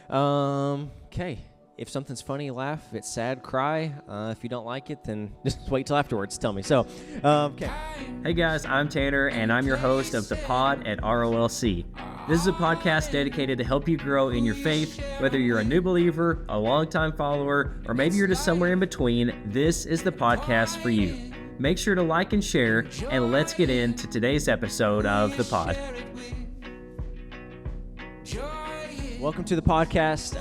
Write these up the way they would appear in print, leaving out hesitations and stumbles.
Okay. If something's funny, laugh. If it's sad, cry. If you don't like it, then just wait till afterwards. Tell me. So, okay. Hey guys, I'm Tanner, and I'm your host of The Pod at ROLC. This is a podcast dedicated to help you grow in your faith. Whether you're a new believer, a longtime follower, or maybe you're just somewhere in between, this is the podcast for you. Make sure to like and share, and let's get into today's episode of The Pod. Welcome to the podcast.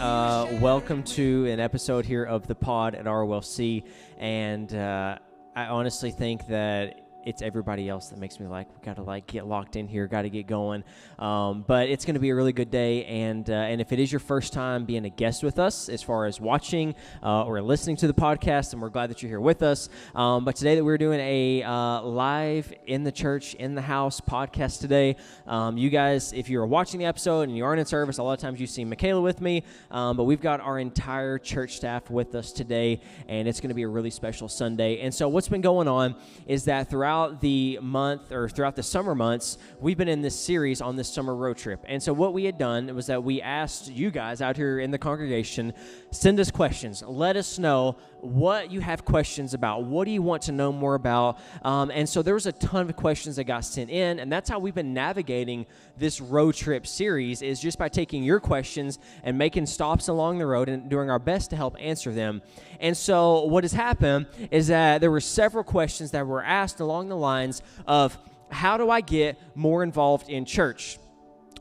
Welcome to an episode here of The Pod at ROLC. And I honestly think that it's everybody else that makes me we got to get locked in here, got to get going. But it's going to be a really good day. And if it is your first time being a guest with us, as far as watching or listening to the podcast, and we're glad that you're here with us. But today that we're doing a live in the church, in the house podcast today. You guys, if you're watching the episode and you aren't in service, a lot of times you see Michaela with me. But we've got our entire church staff with us today, and it's going to be a really special Sunday. And so what's been going on is that throughout the month or throughout the summer months, we've been in this series on this summer road trip. And so what we had done was that we asked you guys out here in the congregation, send us questions. Let us know what you have questions about. What do you want to know more about? And so there was a ton of questions that got sent in, and that's how we've been navigating this road trip series, is just by taking your questions and making stops along the road and doing our best to help answer them. And so what has happened is that there were several questions that were asked along the lines of, how do I get more involved in church?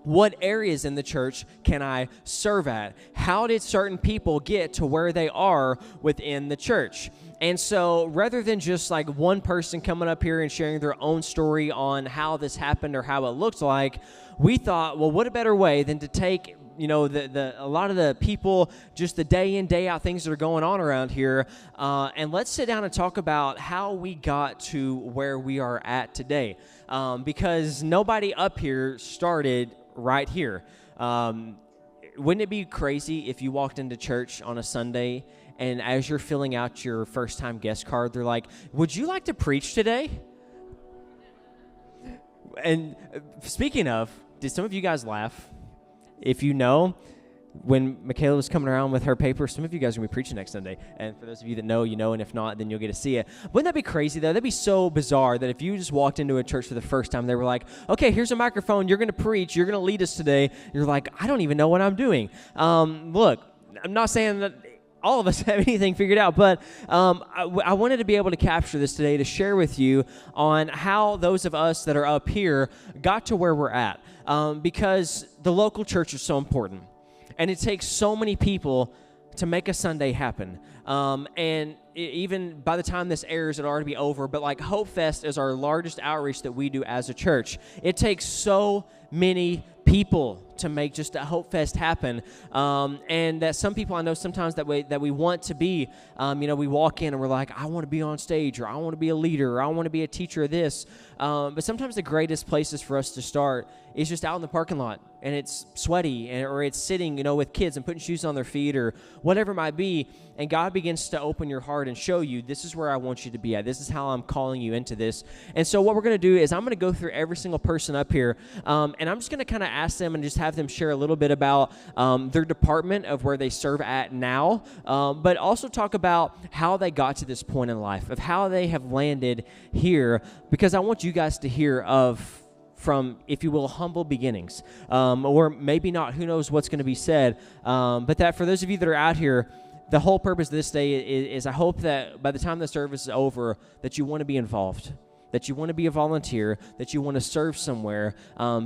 What areas in the church can I serve at? How did certain people get to where they are within the church? And so rather than just one person coming up here and sharing their own story on how this happened or how it looked like, we thought, well, what a better way than to take a lot of the people, just the day in, day out things that are going on around here, and let's sit down and talk about how we got to where we are at today. Because nobody up here started right here. Wouldn't it be crazy if you walked into church on a Sunday and as you're filling out your first-time guest card, they're like, would you like to preach today? And speaking of, did some of you guys laugh? If you know, when Michaela was coming around with her paper, some of you guys are going to be preaching next Sunday. And for those of you that know, you know, and if not, then you'll get to see it. Wouldn't that be crazy, though? That'd be so bizarre that if you just walked into a church for the first time, they were like, okay, here's a microphone. You're going to preach. You're going to lead us today. You're like, I don't even know what I'm doing. Look, I'm not saying that all of us have anything figured out, but I wanted to be able to capture this today to share with you on how those of us that are up here got to where we're at. Because the local church is so important, and it takes so many people to make a Sunday happen. And even by the time this airs, it'll already be over, but Hope Fest is our largest outreach that we do as a church. It takes so many people to make just a Hope Fest happen, and that some people I know sometimes that we want to be, we walk in and we're like, I want to be on stage, or I want to be a leader, or I want to be a teacher of this, but sometimes the greatest places for us to start is just out in the parking lot, and it's sweaty, or it's sitting, with kids and putting shoes on their feet, or whatever it might be, and God begins to open your heart and show you, this is where I want you to be at. This is how I'm calling you into this. And so what we're going to do is I'm going to go through every single person up here, and I'm just going to kind of ask them and just have them share a little bit about their department of where they serve at now, but also talk about how they got to this point in life, of how they have landed here, because I want you guys to hear from, if you will, humble beginnings, or maybe not, who knows what's going to be said, but that for those of you that are out here, the whole purpose of this day is I hope that by the time the service is over, that you want to be involved, that you want to be a volunteer, that you want to serve somewhere,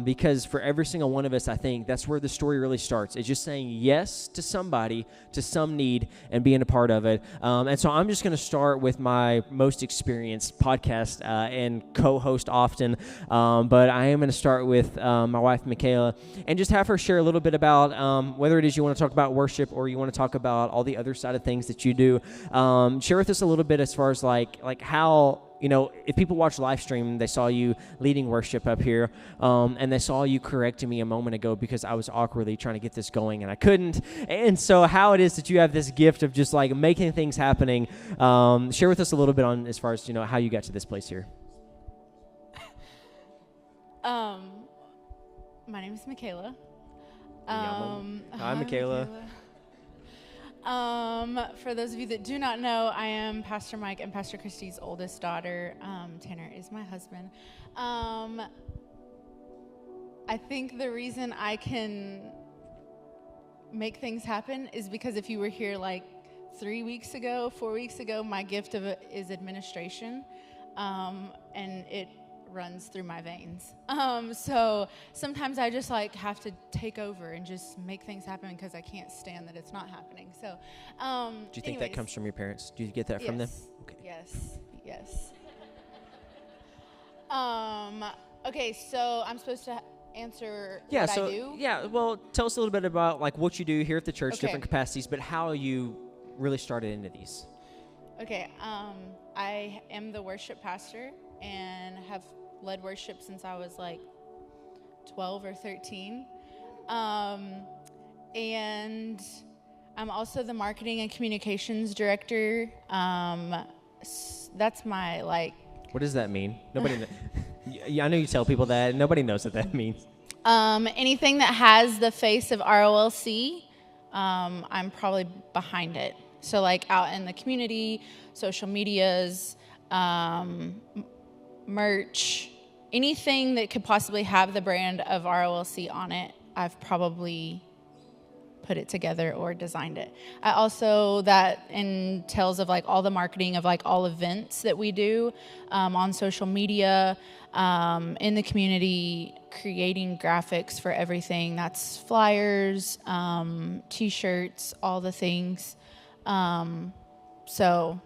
because for every single one of us, I think that's where the story really starts. It's just saying yes to somebody, to some need, and being a part of it. And so I'm just going to start with my most experienced podcast and co-host often, but I am going to start with my wife, Michaela, and just have her share a little bit about whether it is you want to talk about worship or you want to talk about all the other side of things that you do. Share with us a little bit as far as how, if people watch live stream, they saw you leading worship up here, and they saw you correcting me a moment ago because I was awkwardly trying to get this going and I couldn't. And so how it is that you have this gift of just making things happening. Share with us a little bit on as far as, how you got to this place here. My name is Michaela. Hi, Michaela. For those of you that do not know, I am Pastor Mike and Pastor Christy's oldest daughter. Tanner is my husband. I think the reason I can make things happen is because if you were here like 4 weeks ago, my gift is administration, and it runs through my veins. So sometimes I just like have to take over and just make things happen because I can't stand that it's not happening. So, do you think that comes from your parents? Do you get that from them? Okay. Yes. Okay, so I'm supposed to answer what I do? Yeah, well, tell us a little bit about like what you do here at the church, different capacities, but how you really started into these. Okay, I am the worship pastor and have led worship since I was like 12 or 13. And I'm also the marketing and communications director. That's my like... What does that mean? Nobody Yeah, I know you tell people that. Nobody knows what that means. Anything that has the face of ROLC, I'm probably behind it. So like out in the community, social medias, merch, anything that could possibly have the brand of ROLC on it, I've probably put it together or designed it. I also, that entails of like all the marketing of like all events that we do on social media, in the community, creating graphics for everything. That's flyers, t-shirts, all the things. So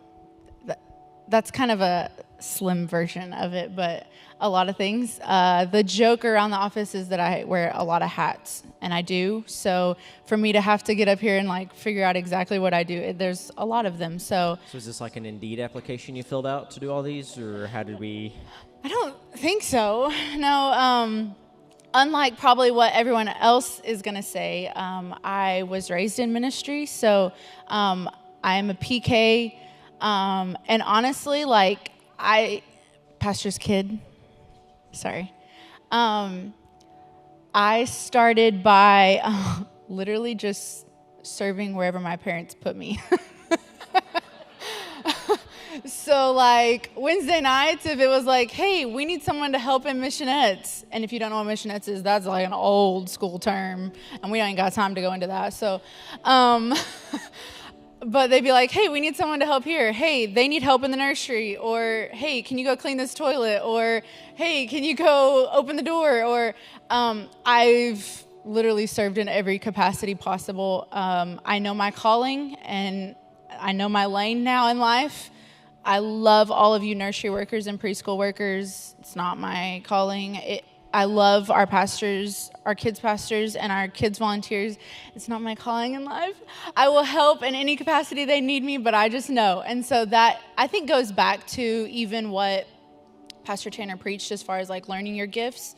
that's kind of a slim version of it, but a lot of things. The joke around the office is that I wear a lot of hats, and I do. So for me to have to get up here and like figure out exactly what I do, there's a lot of them. So is this like an Indeed application you filled out to do all these, or how did we? I don't think so. No. Unlike probably what everyone else is going to say, I was raised in ministry, so I am a PK, and honestly, like pastor's kid, sorry. I started by literally just serving wherever my parents put me. So like Wednesday nights, if it was like, hey, we need someone to help in missionettes. And if you don't know what missionettes is, that's like an old school term. And we ain't got time to go into that. So, but they'd be like, hey, we need someone to help here. Hey, they need help in the nursery. Or, hey, can you go clean this toilet? Or, hey, can you go open the door? Or I've literally served in every capacity possible. I know my calling and I know my lane now in life. I love all of you nursery workers and preschool workers. It's not my calling. I love our pastors, our kids pastors, and our kids volunteers. It's not my calling in life. I will help in any capacity they need me, but I just know. And so that, I think, goes back to even what Pastor Tanner preached as far as like learning your gifts.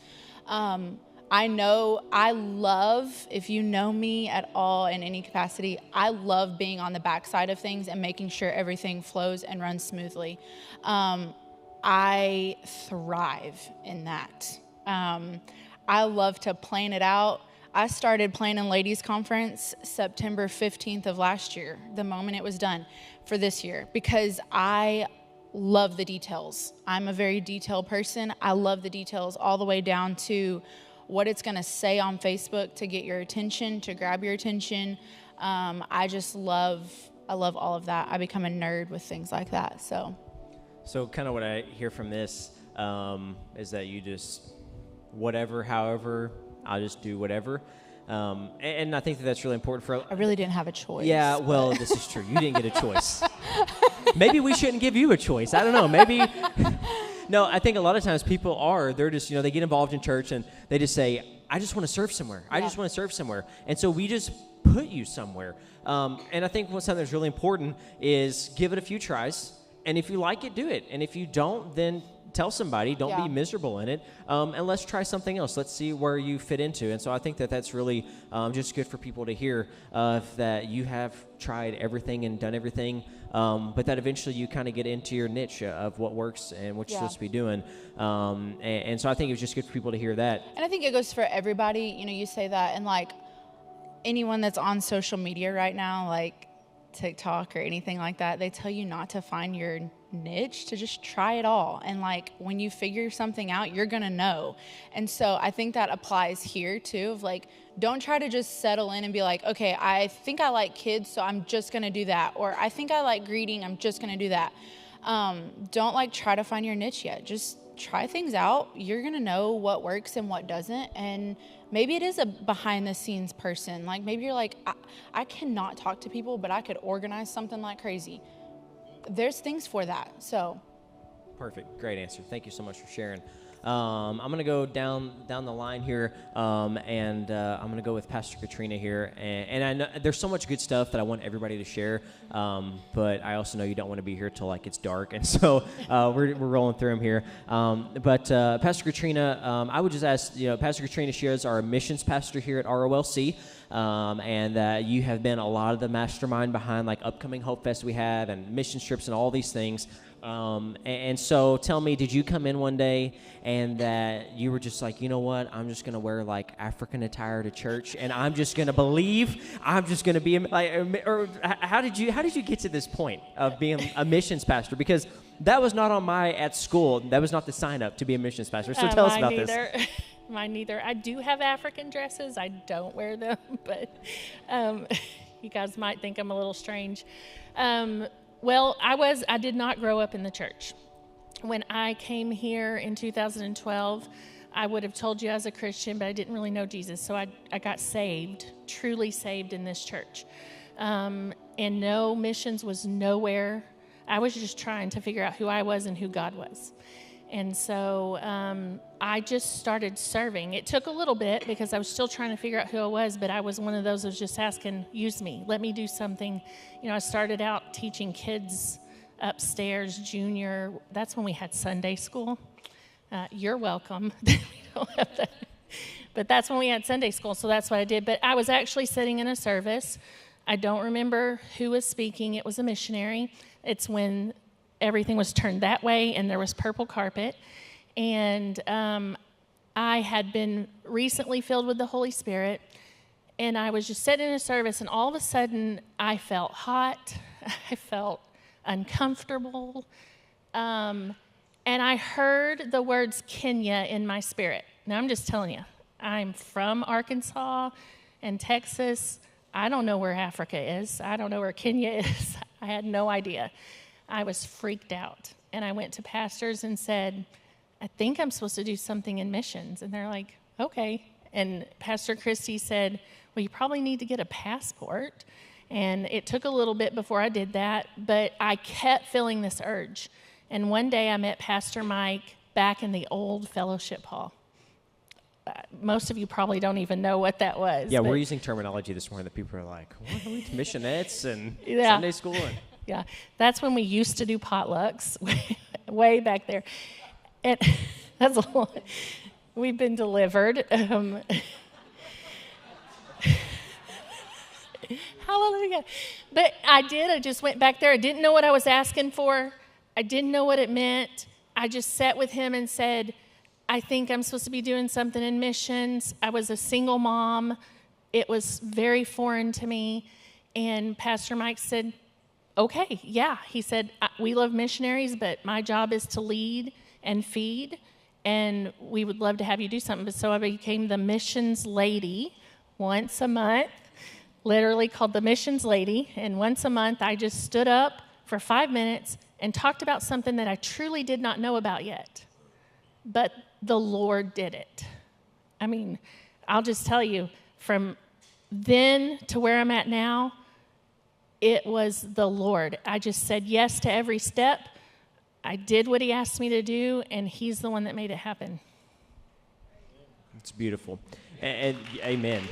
I know I love, if you know me at all in any capacity, I love being on the backside of things and making sure everything flows and runs smoothly. I thrive in that. I love to plan it out. I started planning ladies' conference September 15th of last year, the moment it was done for this year, because I love the details. I'm a very detailed person. I love the details all the way down to what it's going to say on Facebook to get your attention, to grab your attention. I love all of that. I become a nerd with things like that. So kind of what I hear from this is that you just, whatever, however, I'll just do whatever. And I think that's really important for... I really didn't have a choice. Yeah, well, this is true. You didn't get a choice. Maybe we shouldn't give you a choice. I don't know. Maybe... No, I think a lot of times they're just, they get involved in church and they just say, I just want to serve somewhere. I just want to serve somewhere. And so we just put you somewhere. And I think something that's really important is give it a few tries. And if you like it, do it. And if you don't, then tell somebody. Don't be miserable in it. And let's try something else. Let's see where you fit into. And so I think that's really just good for people to hear that you have tried everything and done everything, but that eventually you kind of get into your niche of what works and what you're supposed to be doing. And so I think it was just good for people to hear that. And I think it goes for everybody. You say that, and like anyone that's on social media right now, like TikTok or anything like that, they tell you not to find your niche, to just try it all. And like when you figure something out, you're gonna know. And so I think that applies here too, of like, don't try to just settle in and be like, okay, I think I like kids, so I'm just gonna do that. Or I think I like greeting, I'm just gonna do that. Don't like try to find your niche yet. Just try things out. You're gonna know what works and what doesn't. And maybe it is a behind the scenes person. Like maybe you're like, I cannot talk to people, but I could organize something like crazy. There's things for that. So perfect. Great answer. Thank you so much for sharing. I'm going to go down the line here, and I'm going to go with Pastor Katrina here. And I know there's so much good stuff that I want everybody to share, but I also know you don't want to be here till like it's dark, and so we're rolling through them here. But Pastor Katrina, I would just ask, Pastor Katrina, she is our missions pastor here at ROLC. And you have been a lot of the mastermind behind like upcoming Hope Fest we have and mission trips and all these things. And so tell me, did you come in one day and that you were just like, you know what, I'm just going to wear like African attire to church and I'm just going to believe, I'm just going to be like, or how did you get to this point of being a missions pastor? Because that was not on at school. That was not the sign up to be a missions pastor. So tell us about this. Mine neither. I do have African dresses. I don't wear them, but you guys might think I'm a little strange. Well, I did not grow up in the church. When I came here in 2012, I would have told you I was a Christian, but I didn't really know Jesus. So I got saved, truly saved in this church. And no, missions was nowhere. I was just trying to figure out who I was and who God was. And so I just started serving. It took a little bit because I was still trying to figure out who I was, but I was one of those that was just asking, use me, let me do something. I started out teaching kids upstairs, junior. That's when we had Sunday school. You're welcome. We don't have that. But that's when we had Sunday school, so that's what I did. But I was actually sitting in a service. I don't remember who was speaking. It was a missionary. It's when everything was turned that way, and there was purple carpet. And I had been recently filled with the Holy Spirit, and I was just sitting in a service, and all of a sudden, I felt hot. I felt uncomfortable. And I heard the words Kenya in my spirit. Now, I'm just telling you, I'm from Arkansas and Texas. I don't know where Africa is. I don't know where Kenya is. I had no idea. I was freaked out, and I went to pastors and said, I think I'm supposed to do something in missions. And they're like, okay. And Pastor Christy said, well, you probably need to get a passport. And it took a little bit before I did that, but I kept feeling this urge. And one day I met Pastor Mike back in the old fellowship hall. Most of you probably don't even know what that was. Yeah, we're using terminology this morning that people are like, what are we, missionettes and yeah. Sunday school? And yeah, that's when we used to do potlucks, way back there. And that's a lot. We've been delivered. Hallelujah. But I just went back there. I didn't know what I was asking for. I didn't know what it meant. I just sat with him and said, I think I'm supposed to be doing something in missions. I was a single mom. It was very foreign to me. And Pastor Mike said, okay, yeah. He said, we love missionaries, but my job is to lead and feed, and we would love to have you do something. So I became the missions lady once a month, literally called the missions lady. And once a month, I just stood up for 5 minutes and talked about something that I truly did not know about yet. But the Lord did it. I mean, I'll just tell you, from then to where I'm at now, it was the Lord. I just said yes to every step. I did what he asked me to do, and he's the one that made it happen. It's beautiful. And amen.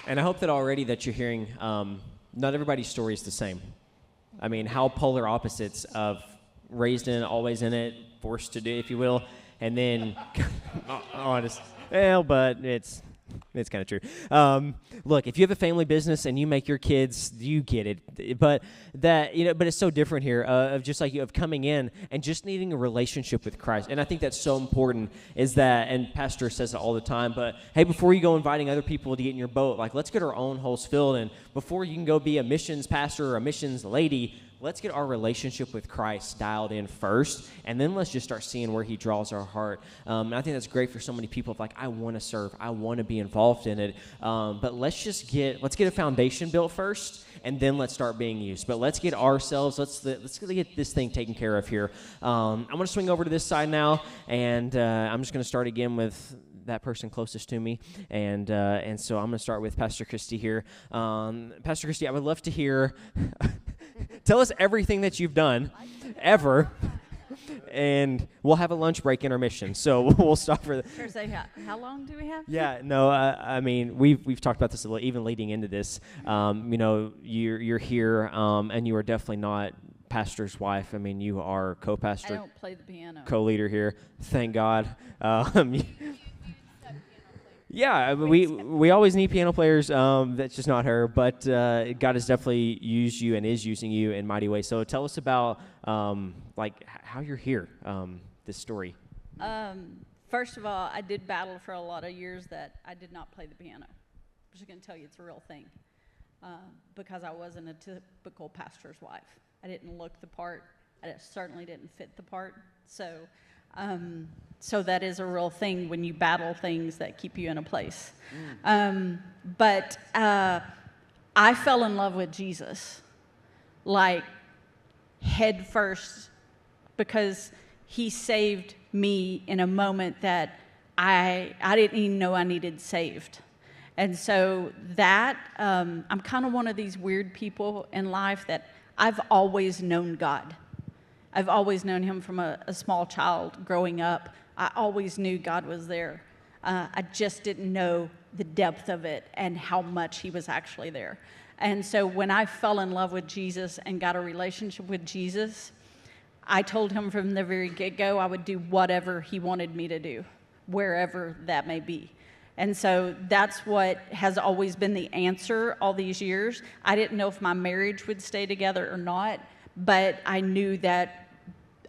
And I hope that already that you're hearing, not everybody's story is the same. I mean, how polar opposites of raised in it, always in it, forced to do, if you will, and then, honest, well, but it's It's kind of true. Look, if you have a family business and you make your kids, you get it. But but it's so different here of just like of coming in and just needing a relationship with Christ. And I think that's so important is that, and Pastor says it all the time, but hey, before you go inviting other people to get in your boat, like let's get our own holes filled. And before you can go be a missions pastor or a missions lady, let's get our relationship with Christ dialed in first, and then let's just start seeing where he draws our heart. And I think that's great for so many people. Of like, I want to serve, I want to be involved in it. But let's get a foundation built first, and then let's start being used. But let's get ourselves, let's get this thing taken care of here. I'm going to swing over to this side now, and I'm just going to start again with that person closest to me, and so I'm going to start with Pastor Christy here. Pastor Christy, I would love to hear. Tell us everything that you've done, ever, and we'll have a lunch break intermission. So we'll stop for how long do we have? Yeah, no, I mean we've talked about this a little, even leading into this. You're here, and you are definitely not pastor's wife. I mean, you are co-pastor. I don't play the piano. Co-leader here. Thank God. Yeah, we always need piano players. That's just not her, but God has definitely used you and is using you in mighty ways. So tell us about how you're here. This story. First of all, I did battle for a lot of years that I did not play the piano. I'm just going to tell you it's a real thing because I wasn't a typical pastor's wife. I didn't look the part. I certainly didn't fit the part. So that is a real thing when you battle things that keep you in a place. But I fell in love with Jesus, like head first, because he saved me in a moment that I didn't even know I needed saved. And so that, I'm kind of one of these weird people in life that I've always known God. I've always known him from a small child growing up. I always knew God was there. I just didn't know the depth of it and how much he was actually there. And so when I fell in love with Jesus and got a relationship with Jesus, I told him from the very get-go I would do whatever he wanted me to do, wherever that may be. And so that's what has always been the answer all these years. I didn't know if my marriage would stay together or not, but I knew that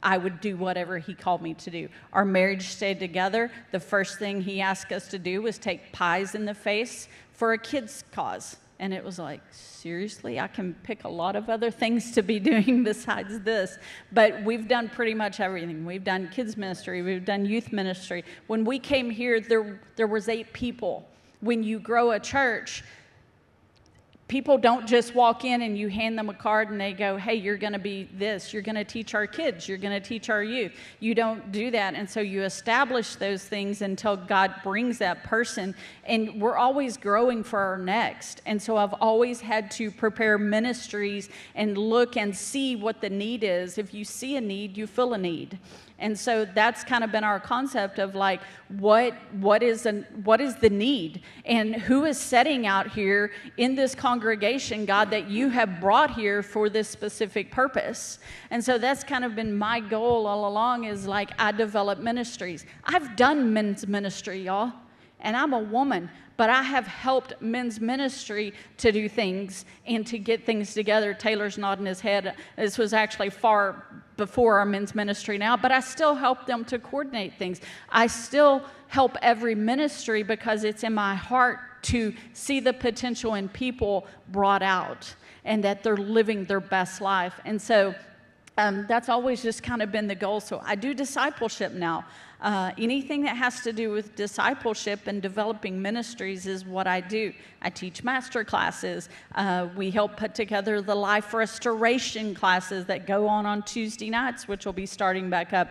I would do whatever he called me to do. Our marriage stayed together. The first thing he asked us to do was take pies in the face for a kid's cause. And it was like, seriously? I can pick a lot of other things to be doing besides this. But we've done pretty much everything. We've done kids ministry. We've done youth ministry. When we came here, there was 8 people. When you grow a church, people don't just walk in and you hand them a card and they go, hey, you're going to be this. You're going to teach our kids. You're going to teach our youth. You don't do that. And so you establish those things until God brings that person. And we're always growing for our next. And so I've always had to prepare ministries and look and see what the need is. If you see a need, you fill a need. And so that's kind of been our concept of like, what is the need? And who is setting out here in this congregation, God, that you have brought here for this specific purpose? And so that's kind of been my goal all along is like, I develop ministries. I've done men's ministry, y'all, and I'm a woman, but I have helped men's ministry to do things and to get things together. Taylor's nodding his head. This was actually far before our men's ministry now, but I still help them to coordinate things. I still help every ministry because it's in my heart to see the potential in people brought out and that they're living their best life. And so that's always just kind of been the goal. So I do discipleship now. Anything that has to do with discipleship and developing ministries is what I do. I teach master classes. We help put together the life restoration classes that go on Tuesday nights, which will be starting back up.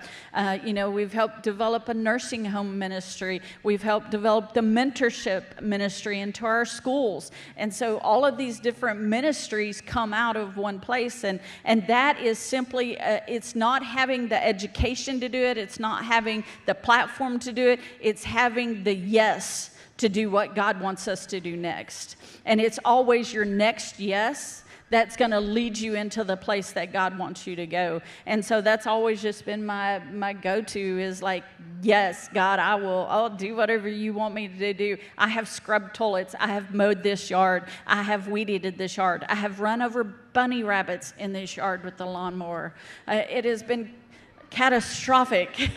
We've helped develop a nursing home ministry. We've helped develop the mentorship ministry into our schools. And so all of these different ministries come out of one place. And that is simply, it's not having the education to do it. It's not having the platform to do it. It's having the yes to do what God wants us to do next. And it's always your next yes that's going to lead you into the place that God wants you to go. And so that's always just been my go-to is like, yes, God, I'll do whatever you want me to do. I have scrubbed toilets. I have mowed this yard. I have weed-eated this yard. I have run over bunny rabbits in this yard with the lawnmower. It has been catastrophic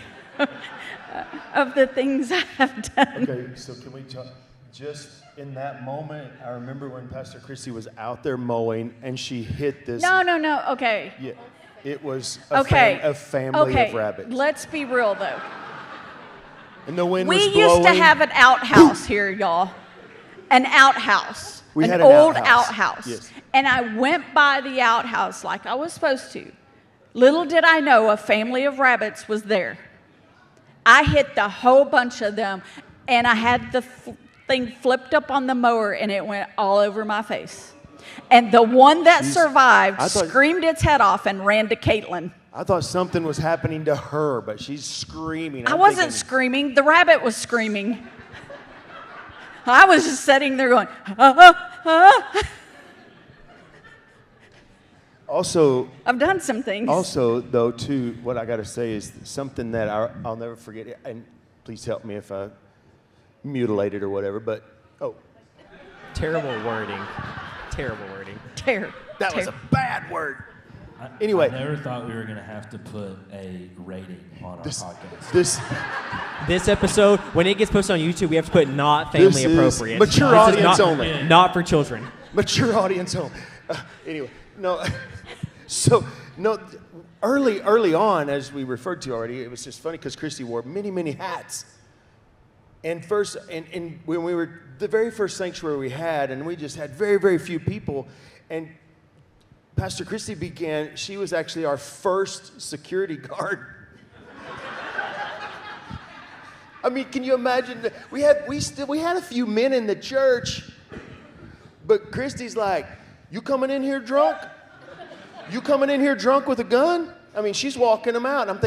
of the things I have done. Okay, so can we talk, just in that moment, I remember when Pastor Christy was out there mowing and she hit this. No, okay. Yeah, it was a family of rabbits. Let's be real, though. And the wind We was blowing. used to have an outhouse here, y'all. An outhouse. We an had an old outhouse. Yes. And I went by the outhouse like I was supposed to. Little did I know a family of rabbits was there. I hit the whole bunch of them, and I had the thing flipped up on the mower, and it went all over my face. And the one that survived screamed its head off and ran to Caitlin. I thought something was happening to her, but she's screaming. I wasn't screaming. The rabbit was screaming. I was just sitting there going, Also, I've done some things. Also, though, too, what I got to say is something that I'll never forget, and please help me if I mutilated or whatever, but, Terrible wording. Terrible wording. That was a bad word. Anyway. I never thought we were going to have to put a rating on our podcast. This episode, when it gets posted on YouTube, we have to put not family appropriate. Mature audience only. Not for children. Mature audience only. Anyway, no. So, no, early on, as we referred to already, it was just funny because Christy wore many, many hats. And when we were, the very first sanctuary we had, and we just had very, very few people, and Pastor Christy she was actually our first security guard. I mean, can you imagine? We had a few men in the church, but Christy's like, you coming in here drunk? You coming in here drunk with a gun? I mean, she's walking them out. And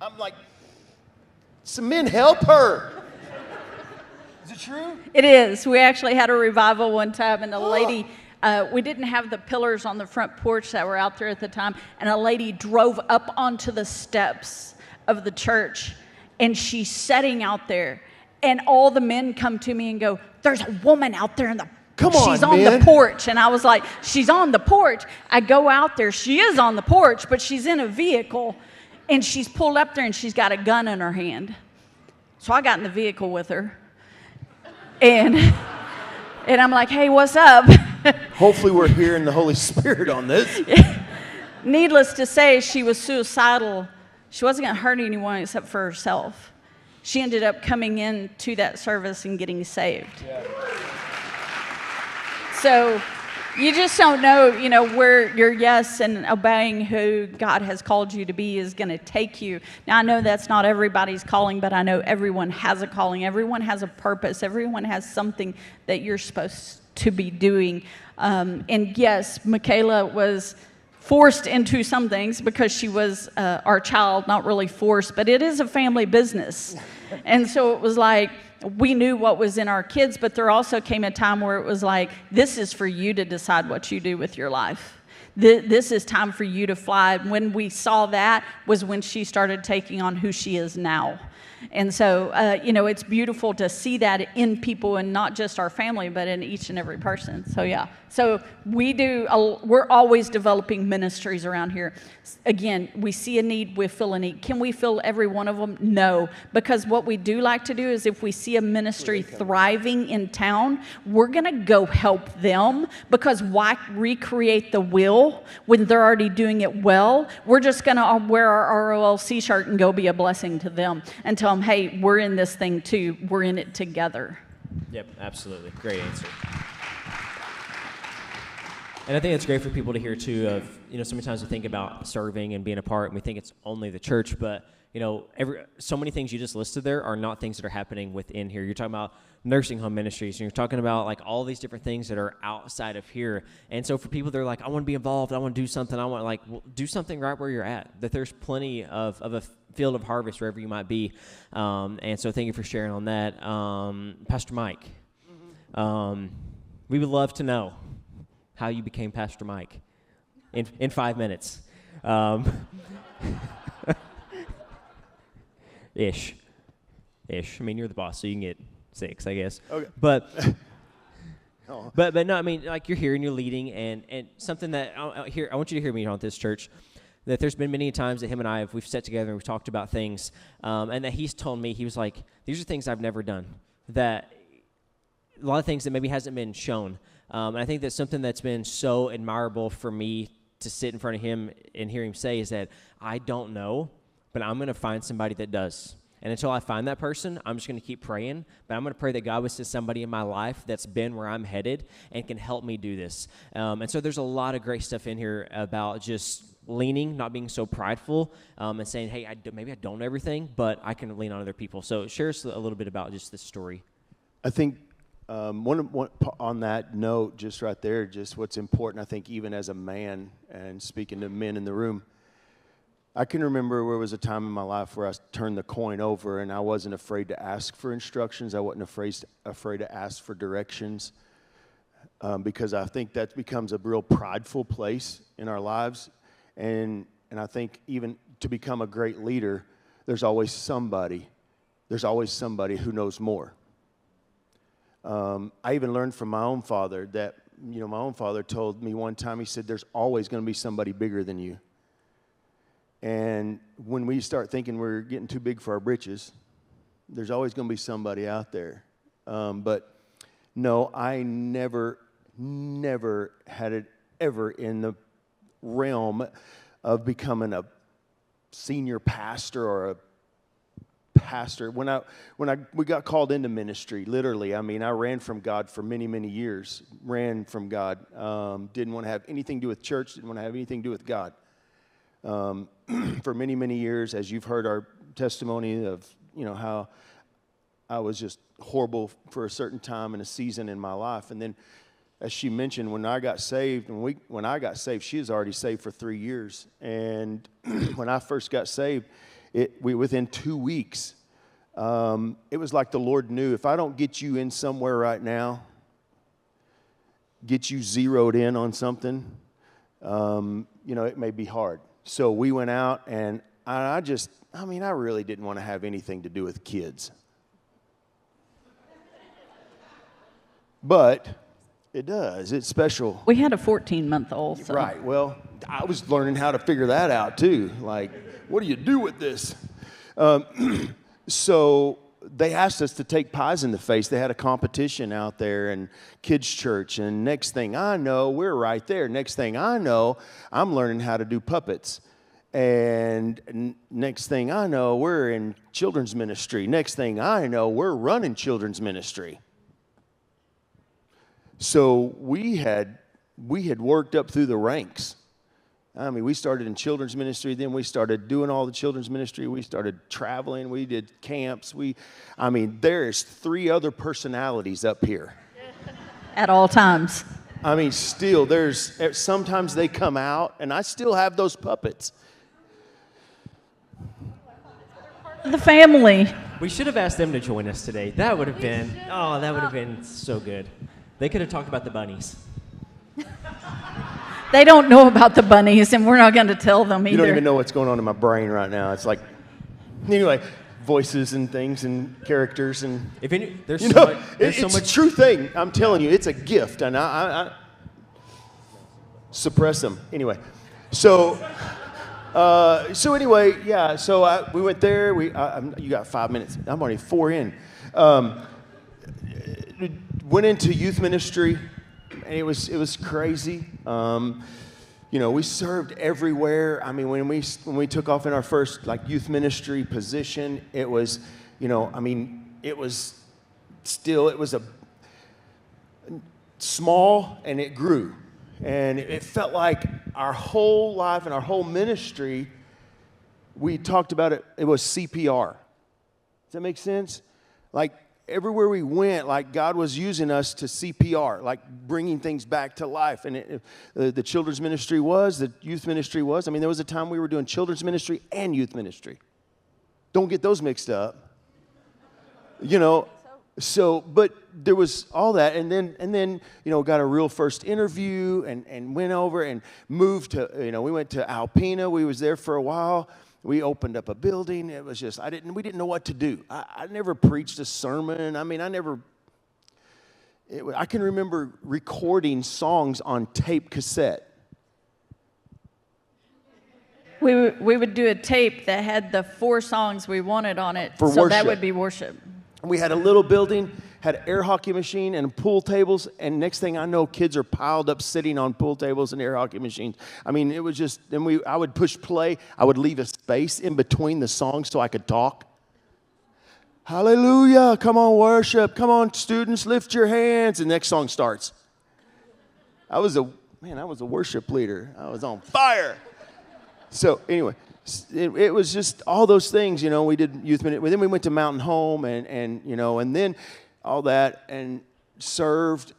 I'm like, some men help her. Is it true? It is. We actually had a revival one time, and a lady, we didn't have the pillars on the front porch that were out there at the time, and a lady drove up onto the steps of the church, and she's sitting out there, and all the men come to me and go, there's a woman out there in the She's on the porch. And I was like, she's on the porch. I go out there. She is on the porch, but she's in a vehicle. And she's pulled up there, and she's got a gun in her hand. So I got in the vehicle with her. And I'm like, hey, what's up? Hopefully we're hearing the Holy Spirit on this. Needless to say, she was suicidal. She wasn't going to hurt anyone except for herself. She ended up coming in to that service and getting saved. Yeah. So you just don't know, where your yes and obeying who God has called you to be is going to take you. Now, I know that's not everybody's calling, but I know everyone has a calling. Everyone has a purpose. Everyone has something that you're supposed to be doing. And yes, Michaela was forced into some things because she was our child, not really forced, but it is a family business. And so it was like, we knew what was in our kids, but there also came a time where it was like, this is for you to decide what you do with your life. This is time for you to fly. When we saw that was when she started taking on who she is now. And so, it's beautiful to see that in people, and not just our family, but in each and every person. So, yeah. So we're always developing ministries around here. Again, we see a need, we fill a need. Can we fill every one of them? No. Because what we do like to do is if we see a ministry thriving in town, we're going to go help them, because why recreate the wheel when they're already doing it well? We're just going to wear our ROLC shirt and go be a blessing to them and tell them, hey, we're in this thing too. We're in it together. Yep, absolutely. Great answer. And I think it's great for people to hear, too, of, so many times we think about serving and being a part, and we think it's only the church, but, so many things you just listed there are not things that are happening within here. You're talking about nursing home ministries, and you're talking about, like, all these different things that are outside of here. And so for people, they're like, I want to be involved, I want to do something, do something right where you're at, that there's plenty of a field of harvest wherever you might be. And so thank you for sharing on that. Pastor Mike, we would love to know, how you became Pastor Mike in 5 minutes. Ish. I mean, you're the boss, so you can get 6, I guess. Okay. But but no, I mean, like, you're here and you're leading, and something that I want you to hear me on this, church, that there's been many times that him and we've sat together and we've talked about things, and that he's told me, he was like, these are things I've never done, that a lot of things that maybe hasn't been shown. And I think that's something that's been so admirable for me to sit in front of him and hear him say is that I don't know, but I'm going to find somebody that does. And until I find that person, I'm just going to keep praying. But I'm going to pray that God would send somebody in my life that's been where I'm headed and can help me do this. And so there's a lot of great stuff in here about just leaning, not being so prideful, and saying, hey, maybe I don't know everything, but I can lean on other people. So share us a little bit about just this story. I think one on that note, just right there, just what's important, I think, even as a man and speaking to men in the room, I can remember there was a time in my life where I turned the coin over and I wasn't afraid to ask for instructions. I wasn't afraid to ask for directions, because I think that becomes a real prideful place in our lives. And I think even to become a great leader, there's always somebody who knows more. I even learned from my own father that, my own father told me one time, he said, there's always going to be somebody bigger than you. And when we start thinking we're getting too big for our britches, there's always going to be somebody out there. But no, I never had it ever in the realm of becoming a senior pastor or a pastor. When we got called into ministry, literally, I mean, I ran from God for many, many years. Ran from God. Didn't want to have anything to do with church. Didn't want to have anything to do with God. For many, many years, as you've heard our testimony of, how I was just horrible for a certain time and a season in my life. And then, as she mentioned, when I got saved, she was already saved for 3 years. And when I first got saved, within 2 weeks, it was like the Lord knew, if I don't get you in somewhere right now, get you zeroed in on something, it may be hard. So we went out, and I really didn't want to have anything to do with kids. But it does. It's special. We had a 14-month-old. So. Right. Well, I was learning how to figure that out, too. Like, what do you do with this? So they asked us to take pies in the face. They had a competition out there in kids' church. And next thing I know, we're right there. Next thing I know, I'm learning how to do puppets. And next thing I know, we're in children's ministry. Next thing I know, we're running children's ministry. So we had worked up through the ranks. I mean, we started in children's ministry, then we started doing all the children's ministry. We started traveling. We did camps. There's 3 other personalities up here. At all times. I mean, still, sometimes they come out, and I still have those puppets. The family. We should have asked them to join us today. That would have been so good. They could have talked about the bunnies. They don't know about the bunnies, and we're not going to tell them either. You don't even know what's going on in my brain right now. It's like, anyway, voices and things and characters and. There's so much. A true thing. I'm telling you, it's a gift, and I suppress them anyway. So anyway, yeah. So we went there. You got 5 minutes. I'm already 4 in. Went into youth ministry. And it was crazy. We served everywhere. I mean, when we took off in our first youth ministry position, it was, it was a small, and it grew, and it felt like our whole life and our whole ministry. We talked about it. It was CPR. Does that make sense? Everywhere we went, God was using us to CPR, bringing things back to life. And the children's ministry the youth ministry was. There was a time we were doing children's ministry and youth ministry. Don't get those mixed up. So, but there was all that, and then got a real first interview, and went over and moved to, we went to Alpena. We was there for a while. We opened up a building. It was just, we didn't know what to do. I never preached a sermon. I mean, I can remember recording songs on tape cassette. We would do a tape that had the 4 songs we wanted on it, For so worship. that would be worship. We had a little building, had an air hockey machine and pool tables, and next thing I know, kids are piled up sitting on pool tables and air hockey machines. I mean, it was just, I would push play. I would leave a space in between the songs so I could talk. Hallelujah, come on, worship. Come on, students, lift your hands. And the next song starts. I was a worship leader. I was on fire. So anyway, it was just all those things, we did youth ministry. Then we went to Mountain Home and then all that, and served,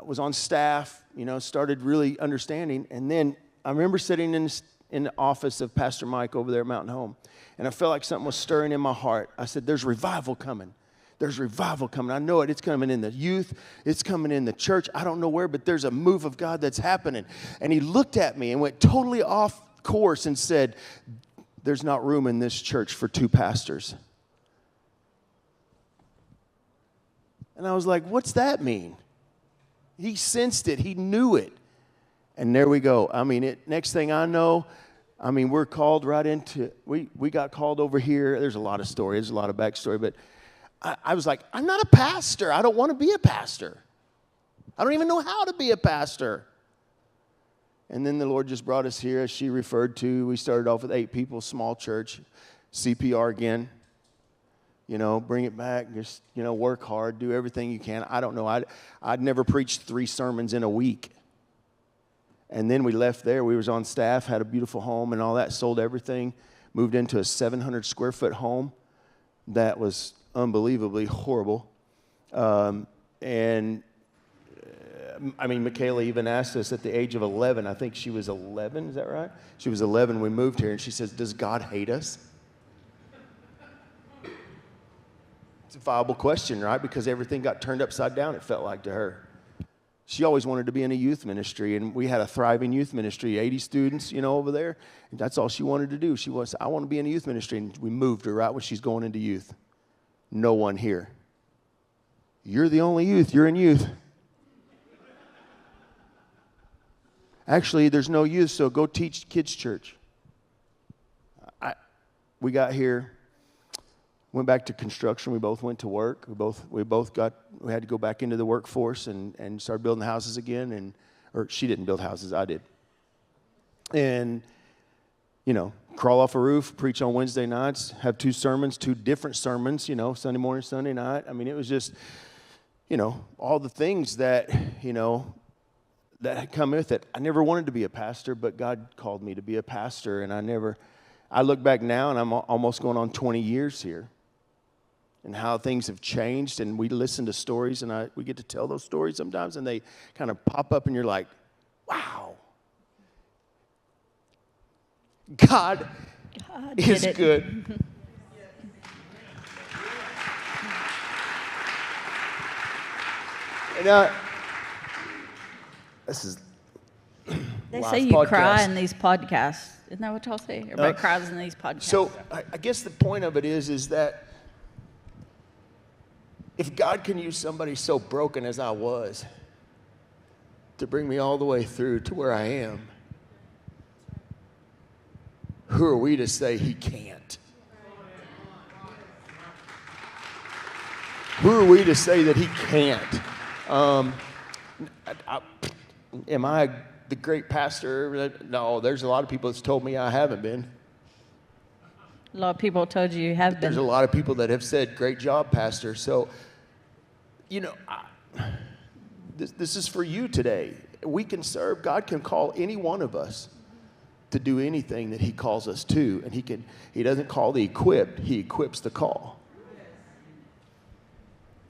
was on staff, started really understanding. And then I remember sitting in the office of Pastor Mike over there at Mountain Home, and I felt like something was stirring in my heart. I said, there's revival coming. There's revival coming. I know it. It's coming in the youth. It's coming in the church. I don't know where, but there's a move of God that's happening. And he looked at me and went totally off course and said, there's not room in this church for 2 pastors. And I was like, what's that mean? He sensed it. He knew it. And there we go. I mean, next thing I know, we're called right into, we got called over here. There's a lot of stories, there's a lot of backstory, but I was like, I'm not a pastor. I don't want to be a pastor. I don't even know how to be a pastor. And then the Lord just brought us here, as she referred to. We started off with 8 people, small church, CPR again. Bring it back, just, work hard, do everything you can. I don't know. I'd never preached 3 sermons in a week. And then we left there. We was on staff, had a beautiful home and all that, sold everything, moved into a 700 square foot home that was unbelievably horrible. Michaela even asked us at the age of 11, I think she was 11, is that right? She was 11 when we moved here, and she says, does God hate us? It's a viable question, right? Because everything got turned upside down, it felt like to her. She always wanted to be in a youth ministry, and we had a thriving youth ministry, 80 students, over there. And that's all she wanted to do. I want to be in a youth ministry, and we moved her right when she's going into youth. No one here. You're the only youth. You're in youth. Actually, there's no youth, so go teach kids' church. We got here, went back to construction. We both went to work. We had to go back into the workforce and start building houses again. Or she didn't build houses, I did. And, crawl off a roof, preach on Wednesday nights, have 2 sermons, 2 different sermons, Sunday morning, Sunday night. It was just, all the things that, that had come with it. I never wanted to be a pastor, but God called me to be a pastor, and I look back now, and I'm almost going on 20 years here, and how things have changed, and we listen to stories, and we get to tell those stories sometimes, and they kind of pop up, and you're like, wow. God is good. And this is They say you cry in these podcasts. Isn't that what y'all say? Everybody cries in these podcasts. So I guess the point of it is that if God can use somebody so broken as I was to bring me all the way through to where I am, who are we to say he can't? Who are we to say that he can't? Am I the great pastor? No, there's a lot of people that's told me I haven't been. A lot of people told you have been. There's a lot of people that have said, great job, pastor. So, this is for you today. We can serve. God can call any one of us to do anything that he calls us to. And he doesn't call the equipped, he equips the call.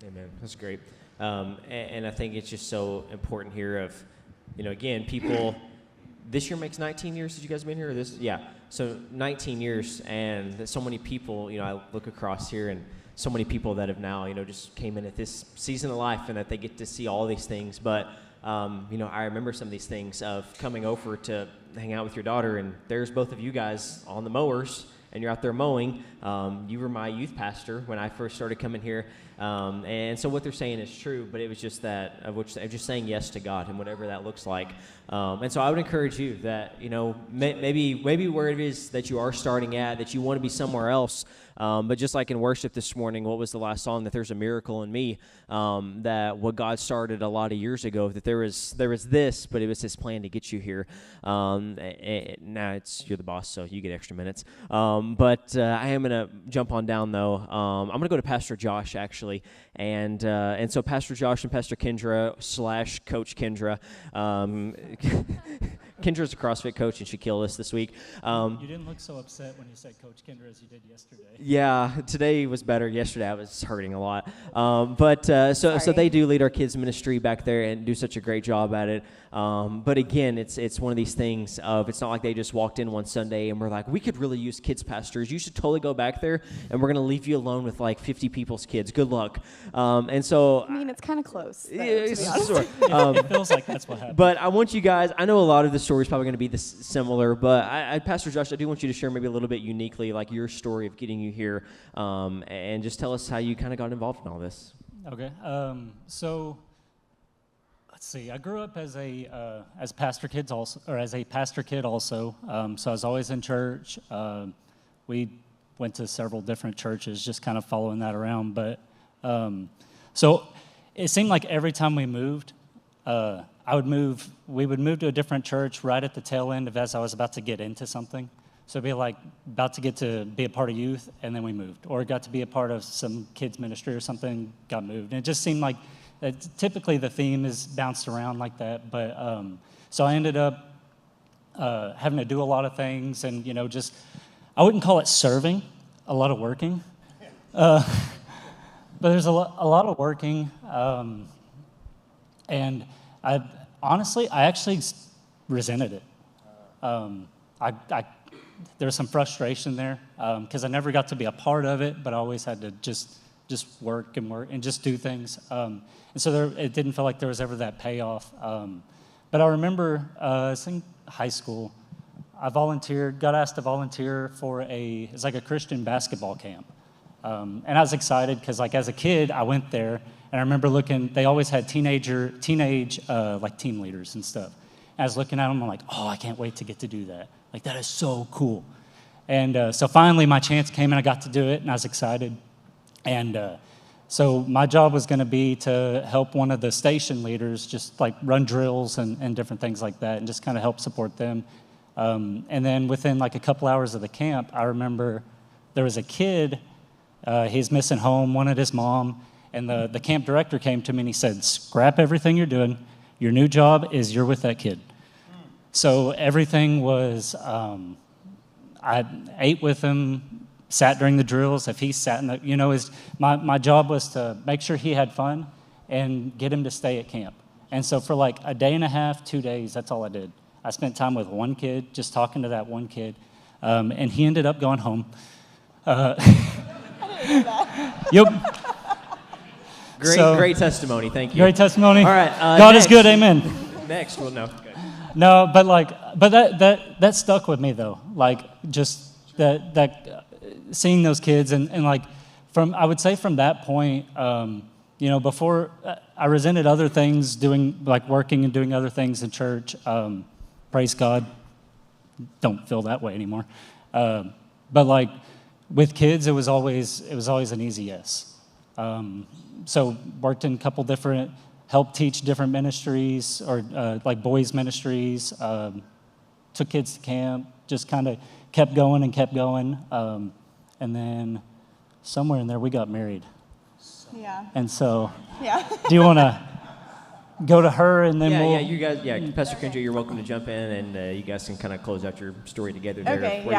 Amen. That's great. And I think it's just so important here of, again, people, this year makes 19 years since you guys have been here? Yeah. So 19 years, and so many people, I look across here, and so many people that have now, just came in at this season of life and that they get to see all these things. But, I remember some of these things of coming over to hang out with your daughter, and there's both of you guys on the mowers, and you're out there mowing. You were my youth pastor when I first started coming here. And so what they're saying is true, but it was just that of just saying yes to God and whatever that looks like. And so I would encourage you that, maybe where it is that you are starting at, that you want to be somewhere else. But just like in worship this morning, what was the last song? That there's a miracle in me, that what God started a lot of years ago, that there was this, but it was his plan to get you here. And now you're the boss, so you get extra minutes. But I am going to jump on down, though. I'm going to go to Pastor Josh, actually. And so Pastor Josh and Pastor Kendra / Coach Kendra. Kendra's a CrossFit coach, and she killed us this week. You didn't look so upset when you said Coach Kendra as you did yesterday. Yeah, today was better. Yesterday I was hurting a lot. So they do lead our kids ministry back there and do such a great job at it. But again, it's one of these things of, it's not like they just walked in one Sunday and we're like, we could really use kids pastors. You should totally go back there, and we're going to leave you alone with like 50 people's kids. Good luck. And so it's kind of close. Though, yeah, to be honest. sure. It feels like that's what happened. But I want you guys, I know a lot of the story is probably going to be similar, but Pastor Josh, I do want you to share maybe a little bit uniquely, like your story of getting you here, and just tell us how you kind of got involved in all this. Okay. So let's see. I grew up as as pastor kid also. So I was always in church. We went to several different churches, just kind of following that around. But so it seemed like every time we moved, we would move to a different church right at the tail end of as I was about to get into something. So it'd be like about to get to be a part of youth, and then we moved. Or got to be a part of some kids ministry or something, got moved. And it just seemed like typically the theme is bounced around like that. But so I ended up having to do a lot of things, and just, I wouldn't call it serving, a lot of working. But there's a lot of working. And I actually resented it. There was some frustration there because I never got to be a part of it, but I always had to just work and just do things. And so it didn't feel like there was ever that payoff. But I remember I was in high school. I got asked to volunteer for it's like a Christian basketball camp. And I was excited because, like, as a kid, I went there, and I remember they always had teenage like team leaders and stuff. And I was looking at them, I'm like, oh, I can't wait to get to do that. Like, that is so cool. And so finally my chance came, and I got to do it, and I was excited. And so my job was going to be to help one of the station leaders just like run drills and different things like that, and just kind of help support them. And then within like a couple hours of the camp, I remember there was a kid, he's missing home, wanted his mom, and the camp director came to me and he said, scrap everything you're doing. Your new job is you're with that kid. So everything was, I ate with him, sat during the drills. If he sat in my job was to make sure he had fun and get him to stay at camp. And so for like a day and a half, 2 days, that's all I did. I spent time with one kid, just talking to that one kid, and he ended up going home. Yep. Great testimony. Thank you. Great testimony. All right. God is good. Amen. Next, well, no. Good. No, but that stuck with me though. Like just that seeing those kids and like I would say from that point, before I resented other things, doing like working and doing other things in church. Praise God, don't feel that way anymore. But like with kids, it was always an easy yes. So worked in a couple different, helped teach different ministries or like boys ministries, took kids to camp, just kind of kept going. And then somewhere in there we got married. Yeah. And so, yeah. Do you want to go to her and then Yeah, you guys, Pastor Kendra, you're welcome to jump in, and you guys can kind of close out your story together there. Okay, we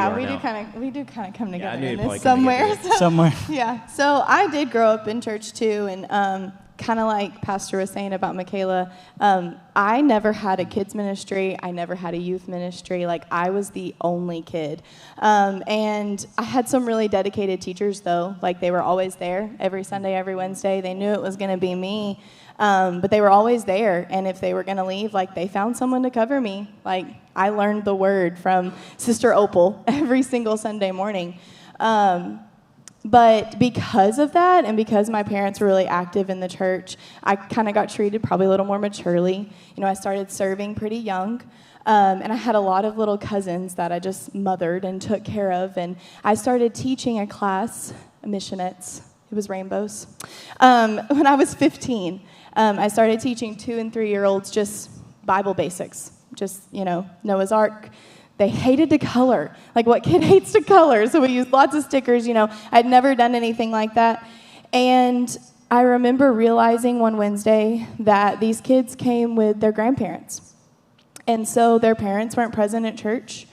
do kind of come together I knew in it'd this probably come somewhere. together. somewhere? Yeah, so I did grow up in church too, and kind of like Pastor was saying about Michaela, I never had a kids ministry. I never had a youth ministry. Like, I was the only kid. And I had some really dedicated teachers, though. Like, they were always there every Sunday, every Wednesday. They knew it was going to be me. But they were always there. And if they were going to leave, like, they found someone to cover me. Like, I learned the word from Sister Opal every single Sunday morning. But because of that, and because my parents were really active in the church, I kind of got treated probably a little more maturely. You know, I started serving pretty young, and I had a lot of little cousins that I just mothered and took care of. And I started teaching a class, missionettes. It was rainbows. When I was 15, I started teaching 2- and 3-year-olds just Bible basics, just, you know, Noah's Ark. They hated to color. Like, what kid hates to color? So we used lots of stickers, you know. I'd never done anything like that. And I remember realizing one Wednesday that these kids came with their grandparents. And so their parents weren't present at church.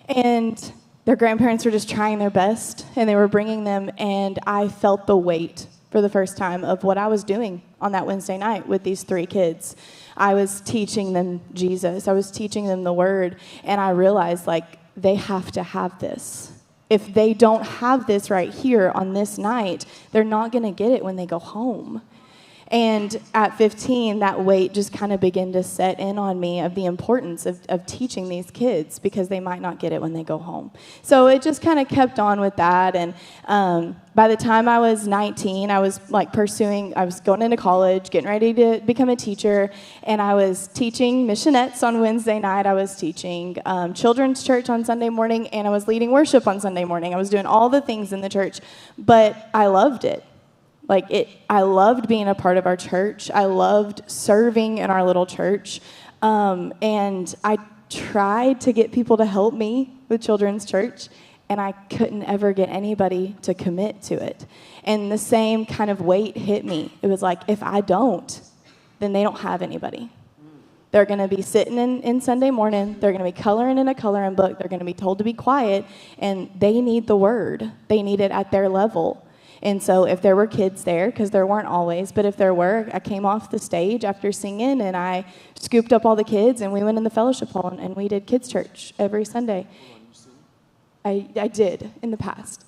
And their grandparents were just trying their best. And they were bringing them. And I felt the weight for the first time of what I was doing on that Wednesday night with these 3 kids. I was teaching them Jesus. I was teaching them the word. And I realized, like, they have to have this. If they don't have this right here on this night, they're not going to get it when they go home. And at 15, that weight just kind of began to set in on me of the importance of teaching these kids, because they might not get it when they go home. So it just kind of kept on with that. And by the time I was 19, I was like I was going into college, getting ready to become a teacher. And I was teaching missionettes on Wednesday night. I was teaching children's church on Sunday morning. And I was leading worship on Sunday morning. I was doing all the things in the church. But I loved it. I loved being a part of our church. I loved serving in our little church. And I tried to get people to help me with children's church, and I couldn't ever get anybody to commit to it. And the same kind of weight hit me. It was like, if I don't, then they don't have anybody. They're going to be sitting in Sunday morning. They're going to be coloring in a coloring book. They're going to be told to be quiet, and they need the word. They need it at their level. And so if there were kids there, because there weren't always, but if there were, I came off the stage after singing, and I scooped up all the kids, and we went in the fellowship hall, and we did kids' church every Sunday. I did in the past.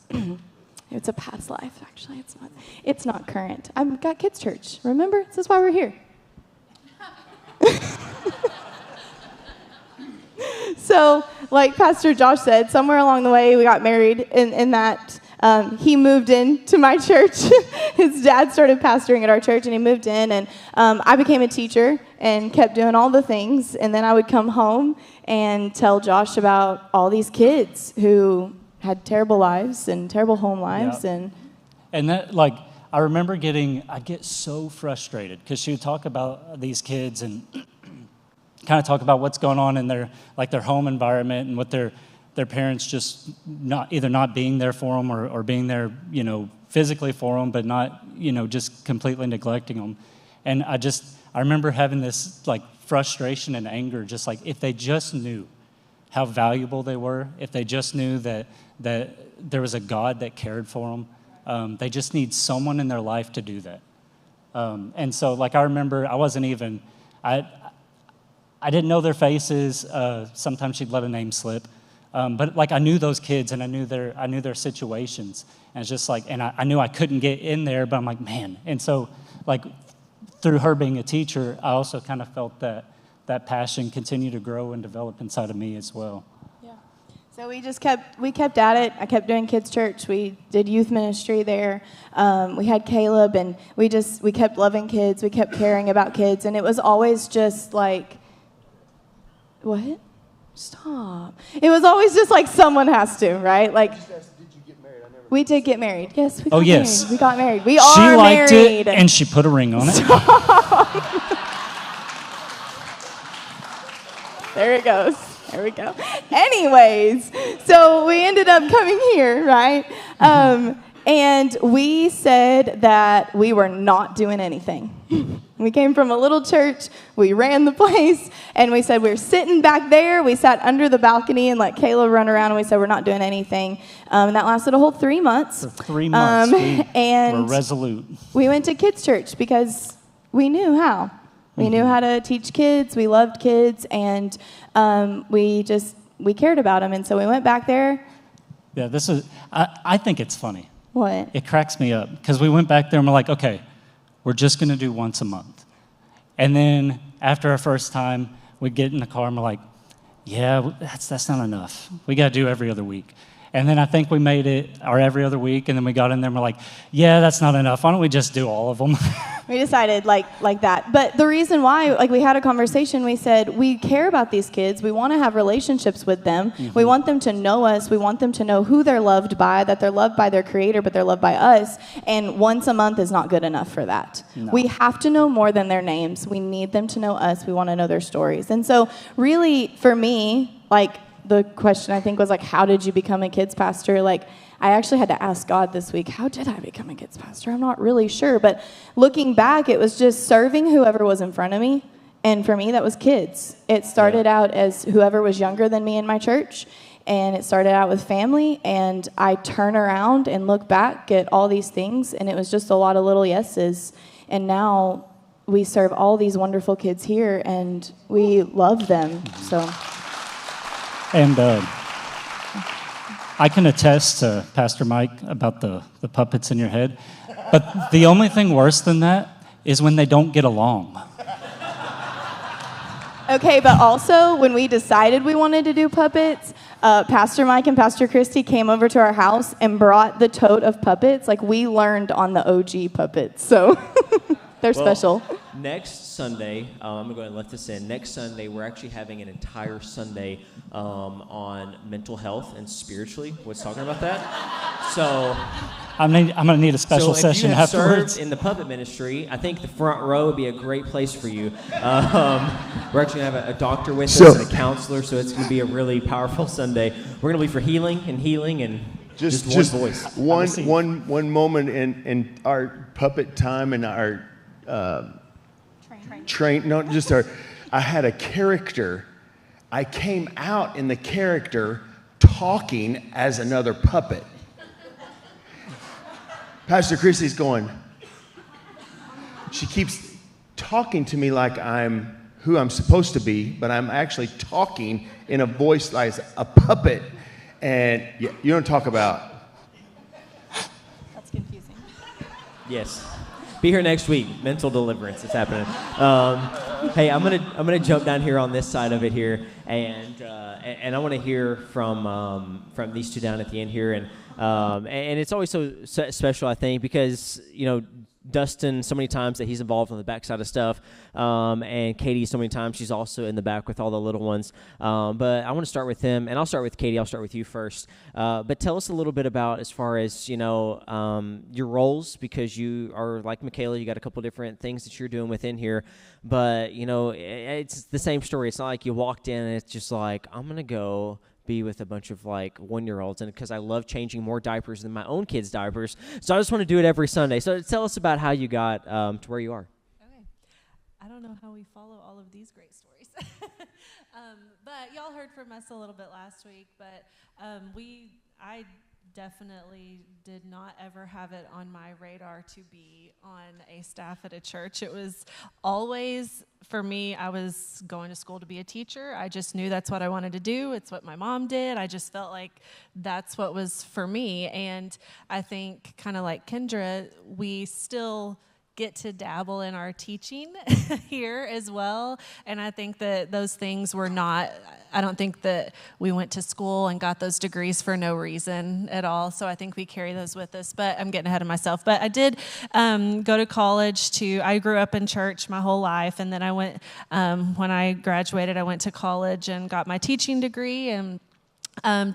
It's a past life, actually. It's not current. I've got kids' church. Remember? This is why we're here. So, like Pastor Josh said, somewhere along the way, we got married in that. He moved into my church. His dad started pastoring at our church, and he moved in, and I became a teacher and kept doing all the things. And then I would come home and tell Josh about all these kids who had terrible lives and terrible home lives. Yeah. And that, like, I remember I'd get so frustrated because she would talk about these kids and kind of talk about what's going on in their home environment and what their parents just not being there for them or being there, you know, physically for them, but not, you know, just completely neglecting them. And I remember having this like frustration and anger, just like if they just knew how valuable they were, if they just knew that there was a God that cared for them, they just need someone in their life to do that. And so, like, I remember I didn't know their faces. Sometimes she'd let a name slip. But like I knew those kids and I knew their situations, and it's just like, and I knew I couldn't get in there, but I'm like, man. And so like through her being a teacher, I also kind of felt that passion continue to grow and develop inside of me as well. Yeah. So we kept at it. I kept doing kids' church. We did youth ministry there. We had Caleb, and we kept loving kids. We kept caring about kids, and it was always just like, what? Stop. It was always just like someone has to, right? Like, Did you get married? we did get married. Yes, we got married. We got married. We she are liked married. It, and she put a ring on it. There it goes. There we go. Anyways, so we ended up coming here, right? And we said that we were not doing anything. We came from a little church. We ran the place, and we said we were sitting back there. We sat under the balcony and let Kayla run around, and we said we're not doing anything. And that lasted a whole 3 months. For 3 months, we and were resolute. We went to kids' church because we knew how. We knew how to teach kids. We loved kids, and we cared about them. And so we went back there. Yeah, I think it's funny. What? It cracks me up because we went back there and we're like, okay, we're just going to do once a month. And then after our first time, we get in the car and we're like, yeah, that's not enough. We got to do every other week. And then I think we made it our every other week, and then we got in there and we're like, yeah, that's not enough. Why don't we just do all of them? We decided like that. But the reason why, we had a conversation, we said, we care about these kids. We want to have relationships with them. Mm-hmm. We want them to know us. We want them to know who they're loved by, that they're loved by their Creator, but they're loved by us. And once a month is not good enough for that. No. We have to know more than their names. We need them to know us. We want to know their stories. And so really, for me, the question I think was how did you become a kids pastor? I actually had to ask God this week, how did I become a kids pastor? I'm not really sure, but looking back, it was just serving whoever was in front of me. And for me, that was kids. It started out as whoever was younger than me in my church, and it started out with family, and I turn around and look back at all these things, and it was just a lot of little yeses. And now we serve all these wonderful kids here, and we love them, so... And I can attest to Pastor Mike about the puppets in your head. But the only thing worse than that is when they don't get along. Okay, but also when we decided we wanted to do puppets, Pastor Mike and Pastor Christy came over to our house and brought the tote of puppets. We learned on the OG puppets, so they're special. Next Sunday, I'm going to go ahead and let this in. Next Sunday, we're actually having an entire Sunday on mental health and spiritually. What's talking about that? So I'm going to need a special session afterwards. So if you have served in the puppet ministry, I think the front row would be a great place for you. We're actually going to have a doctor with us and a counselor, so it's going to be a really powerful Sunday. We're going to be for healing and just one voice. One moment in our puppet time and our I had a character. I came out in the character talking as another puppet. Pastor Christy's going, she keeps talking to me like I'm who I'm supposed to be, but I'm actually talking in a voice like a puppet. And you don't talk about. That's confusing. Yes. Be here next week. Mental deliverance is happening. Hey, I'm gonna jump down here on this side of it here, and I want to hear from these two down at the end here, and it's always so special, I think, because Dustin, so many times that he's involved on the backside of stuff, and Katie, so many times she's also in the back with all the little ones. But I want to start with him, and I'll start with Katie. I'll start with you first. But tell us a little bit about, as far as your roles, because you are like Michaela. You got a couple different things that you're doing within here, but it's the same story. It's not like you walked in and it's just like, I'm gonna go be with a bunch of 1-year-olds, and because I love changing more diapers than my own kids' diapers, so I just want to do it every Sunday. So tell us about how you got to where you are. Okay, I don't know how we follow all of these great stories, but y'all heard from us a little bit last week. But I definitely did not ever have it on my radar to be on a staff at a church. It was always, for me, I was going to school to be a teacher. I just knew that's what I wanted to do. It's what my mom did. I just felt like that's what was for me. And I think, kind of like Kendra, we still get to dabble in our teaching here as well. And I think that those things were not, I don't think that we went to school and got those degrees for no reason at all. So I think we carry those with us, but I'm getting ahead of myself. But I did go to college I grew up in church my whole life. And then I went, when I graduated, I went to college and got my teaching degree and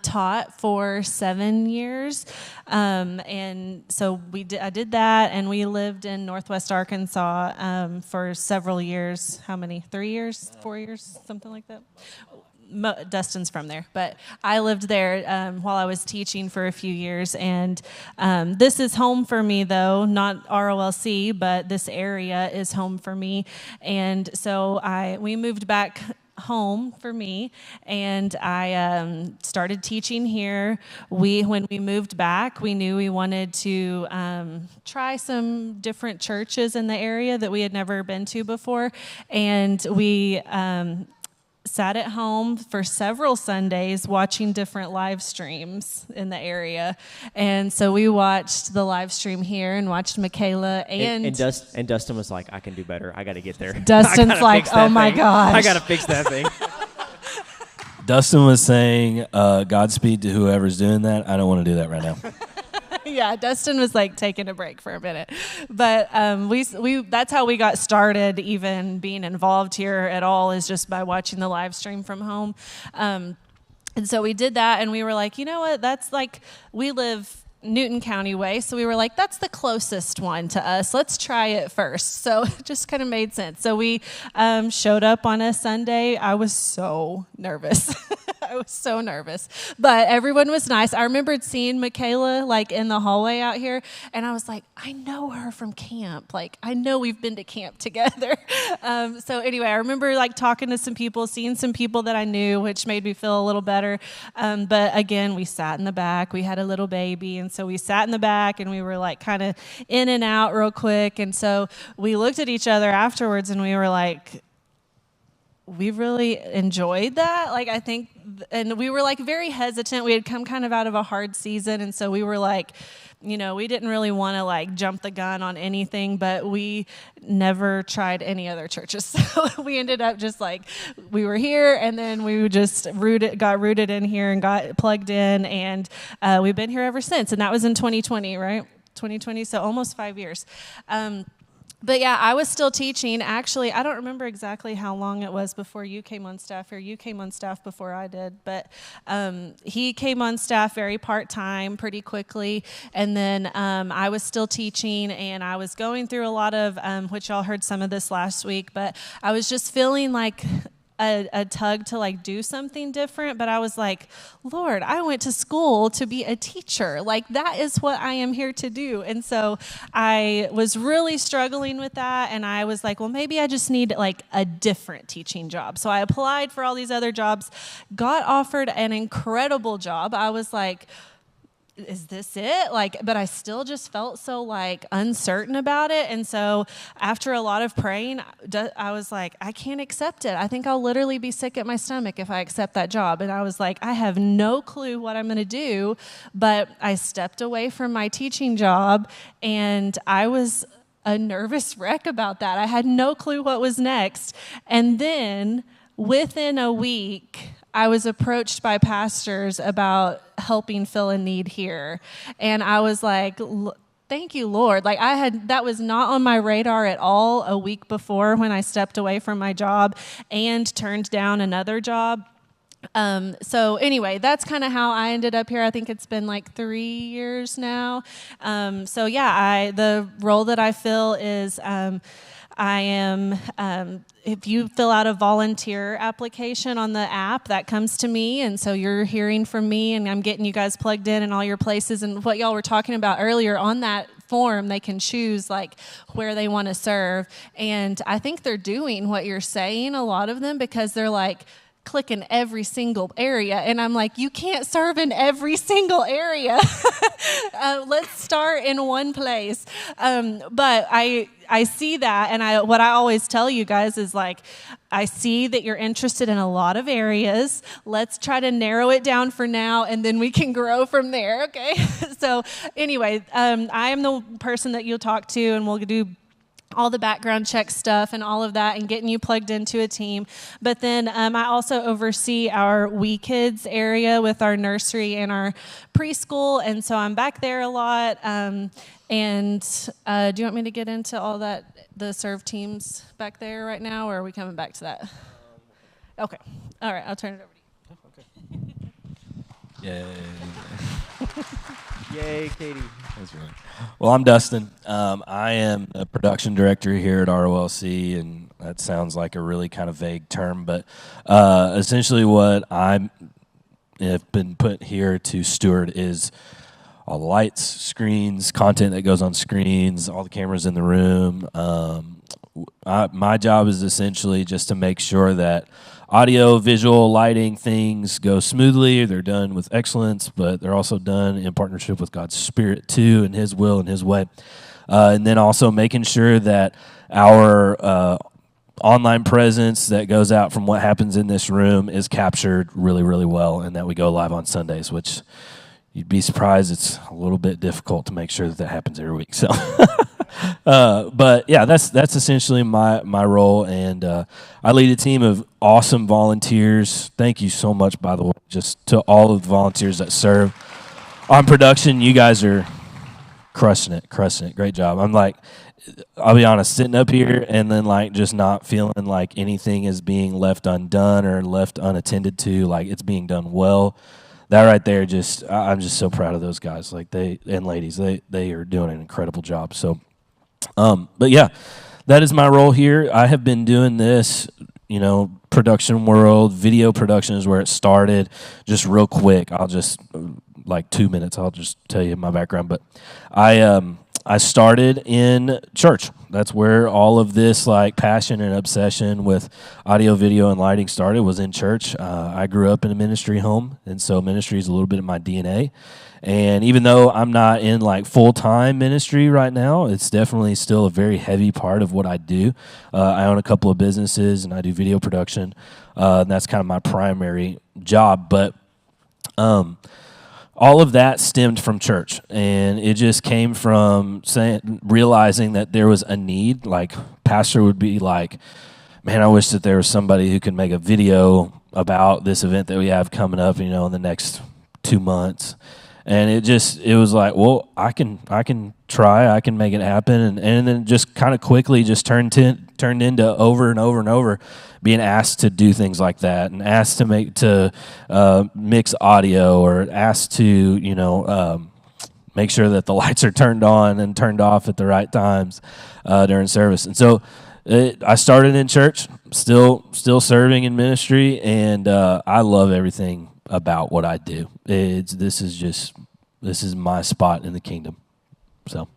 taught for 7 years, and so I did that, and we lived in Northwest Arkansas for several years. How many? 3 years? 4 years? Something like that. Dustin's from there, but I lived there while I was teaching for a few years. And this is home for me, though, not ROLC, but this area is home for me. And so we moved back home for me, and I started teaching here. When we moved back, we knew we wanted to try some different churches in the area that we had never been to before, and we sat at home for several Sundays watching different live streams in the area. And so we watched the live stream here and watched Michaela and Dustin was like, I can do better. I got to get there. Dustin's like, oh my gosh. I got to fix that thing. Dustin was saying, Godspeed to whoever's doing that. I don't want to do that right now. Yeah, Dustin was like taking a break for a minute, but we that's how we got started, even being involved here at all, is just by watching the live stream from home. And so we did that, and we were like, you know what, that's like, we live Newton County way, so we were like, that's the closest one to us. Let's try it first. So it just kind of made sense. So we showed up on a Sunday. I was so nervous. I was so nervous, but everyone was nice. I remembered seeing Michaela like in the hallway out here, and I was like, I know her from camp. Like, I know we've been to camp together. So anyway, I remember like talking to some people, seeing some people that I knew, which made me feel a little better. But again, we sat in the back. We had a little baby, and so we sat in the back, and we were like kind of in and out real quick. And so we looked at each other afterwards, and we were like, we really enjoyed that. Like, I think, and we were like very hesitant. We had come kind of out of a hard season. And so we were like, you know, we didn't really want to like jump the gun on anything, but we never tried any other churches. So we ended up just like, we were here, and then we just got rooted in here and got plugged in. And we've been here ever since. And that was in 2020, right? 2020. So almost 5 years. But yeah, I was still teaching. Actually, I don't remember exactly how long it was before you came on staff, or you came on staff before I did. But he came on staff very part-time pretty quickly. And then I was still teaching, and I was going through a lot of, which y'all heard some of this last week, but I was just feeling like a tug to like do something different. But I was like, Lord, I went to school to be a teacher. Like, that is what I am here to do. And so I was really struggling with that. And I was like, well, maybe I just need like a different teaching job. So I applied for all these other jobs, got offered an incredible job. I was like, is this it? Like, but I still just felt so like uncertain about it. And so after a lot of praying, I was like, I can't accept it. I think I'll literally be sick at my stomach if I accept that job. And I was like, I have no clue what I'm going to do. But I stepped away from my teaching job, and I was a nervous wreck about that. I had no clue what was next. And then within a week, I was approached by pastors about helping fill a need here. And I was like, thank you, Lord. Like, that was not on my radar at all a week before when I stepped away from my job and turned down another job. So anyway, that's kind of how I ended up here. I think it's been like 3 years now. So yeah, the role that I fill is, I am, if you fill out a volunteer application on the app, that comes to me. And so you're hearing from me, and I'm getting you guys plugged in all your places. And what y'all were talking about earlier, on that form, they can choose like where they want to serve. And I think they're doing what you're saying, a lot of them, because they're like, click in every single area. And I'm like, you can't serve in every single area. Let's start in one place. But I see that, and what I always tell you guys is like, I see that you're interested in a lot of areas. Let's try to narrow it down for now, and then we can grow from there, okay? So anyway, I am the person that you'll talk to, and we'll do all the background check stuff and all of that, and getting you plugged into a team. But then I also oversee our wee kids area with our nursery and our preschool, and so I'm back there a lot. And do you want me to get into all that, the serve teams back there right now, or are we coming back to that? Okay. All right, I'll turn it over to you. Yay. Yay, Katie. That's right. Well, I'm Dustin. I am a production director here at ROLC, and that sounds like a really kind of vague term, but essentially what I have been put here to steward is all the lights, screens, content that goes on screens, all the cameras in the room. My job is essentially just to make sure that audio, visual, lighting things go smoothly. They're done with excellence, but they're also done in partnership with God's Spirit too, and His will and His way. And then also making sure that our online presence that goes out from what happens in this room is captured really, really well, and that we go live on Sundays, which you'd be surprised it's a little bit difficult to make sure that happens every week. So, but yeah, that's essentially my role, and I lead a team of awesome volunteers. Thank you so much, by the way, just to all of the volunteers that serve on production. You guys are crushing it. Great job. I'll be honest, sitting up here and then like just not feeling like anything is being left undone or left unattended to, like it's being done well. That right there, I'm just so proud of those guys, like and ladies. They are doing an incredible job. So, but yeah, that is my role here. I have been doing this, production world, video production is where it started. Just real quick, I'll just like 2 minutes. I'll just tell you my background. But I started in church. That's where all of this like passion and obsession with audio, video, and lighting started, was in church. I grew up in a ministry home, and so ministry is a little bit of my DNA. And even though I'm not in like full-time ministry right now, it's definitely still a very heavy part of what I do. I own a couple of businesses, and I do video production. And that's kind of my primary job. But all of that stemmed from church, and it just came from realizing that there was a need. Like, pastor would be like, man, I wish that there was somebody who could make a video about this event that we have coming up, in the next 2 months. And it was like, well, I can try, I can make it happen. And then just kind of quickly just turned into over and over and over being asked to do things like that, and asked to mix audio, or asked to, make sure that the lights are turned on and turned off at the right times during service. And so I started in church, still serving in ministry, and I love everything about what I do. This is my spot in the kingdom. So,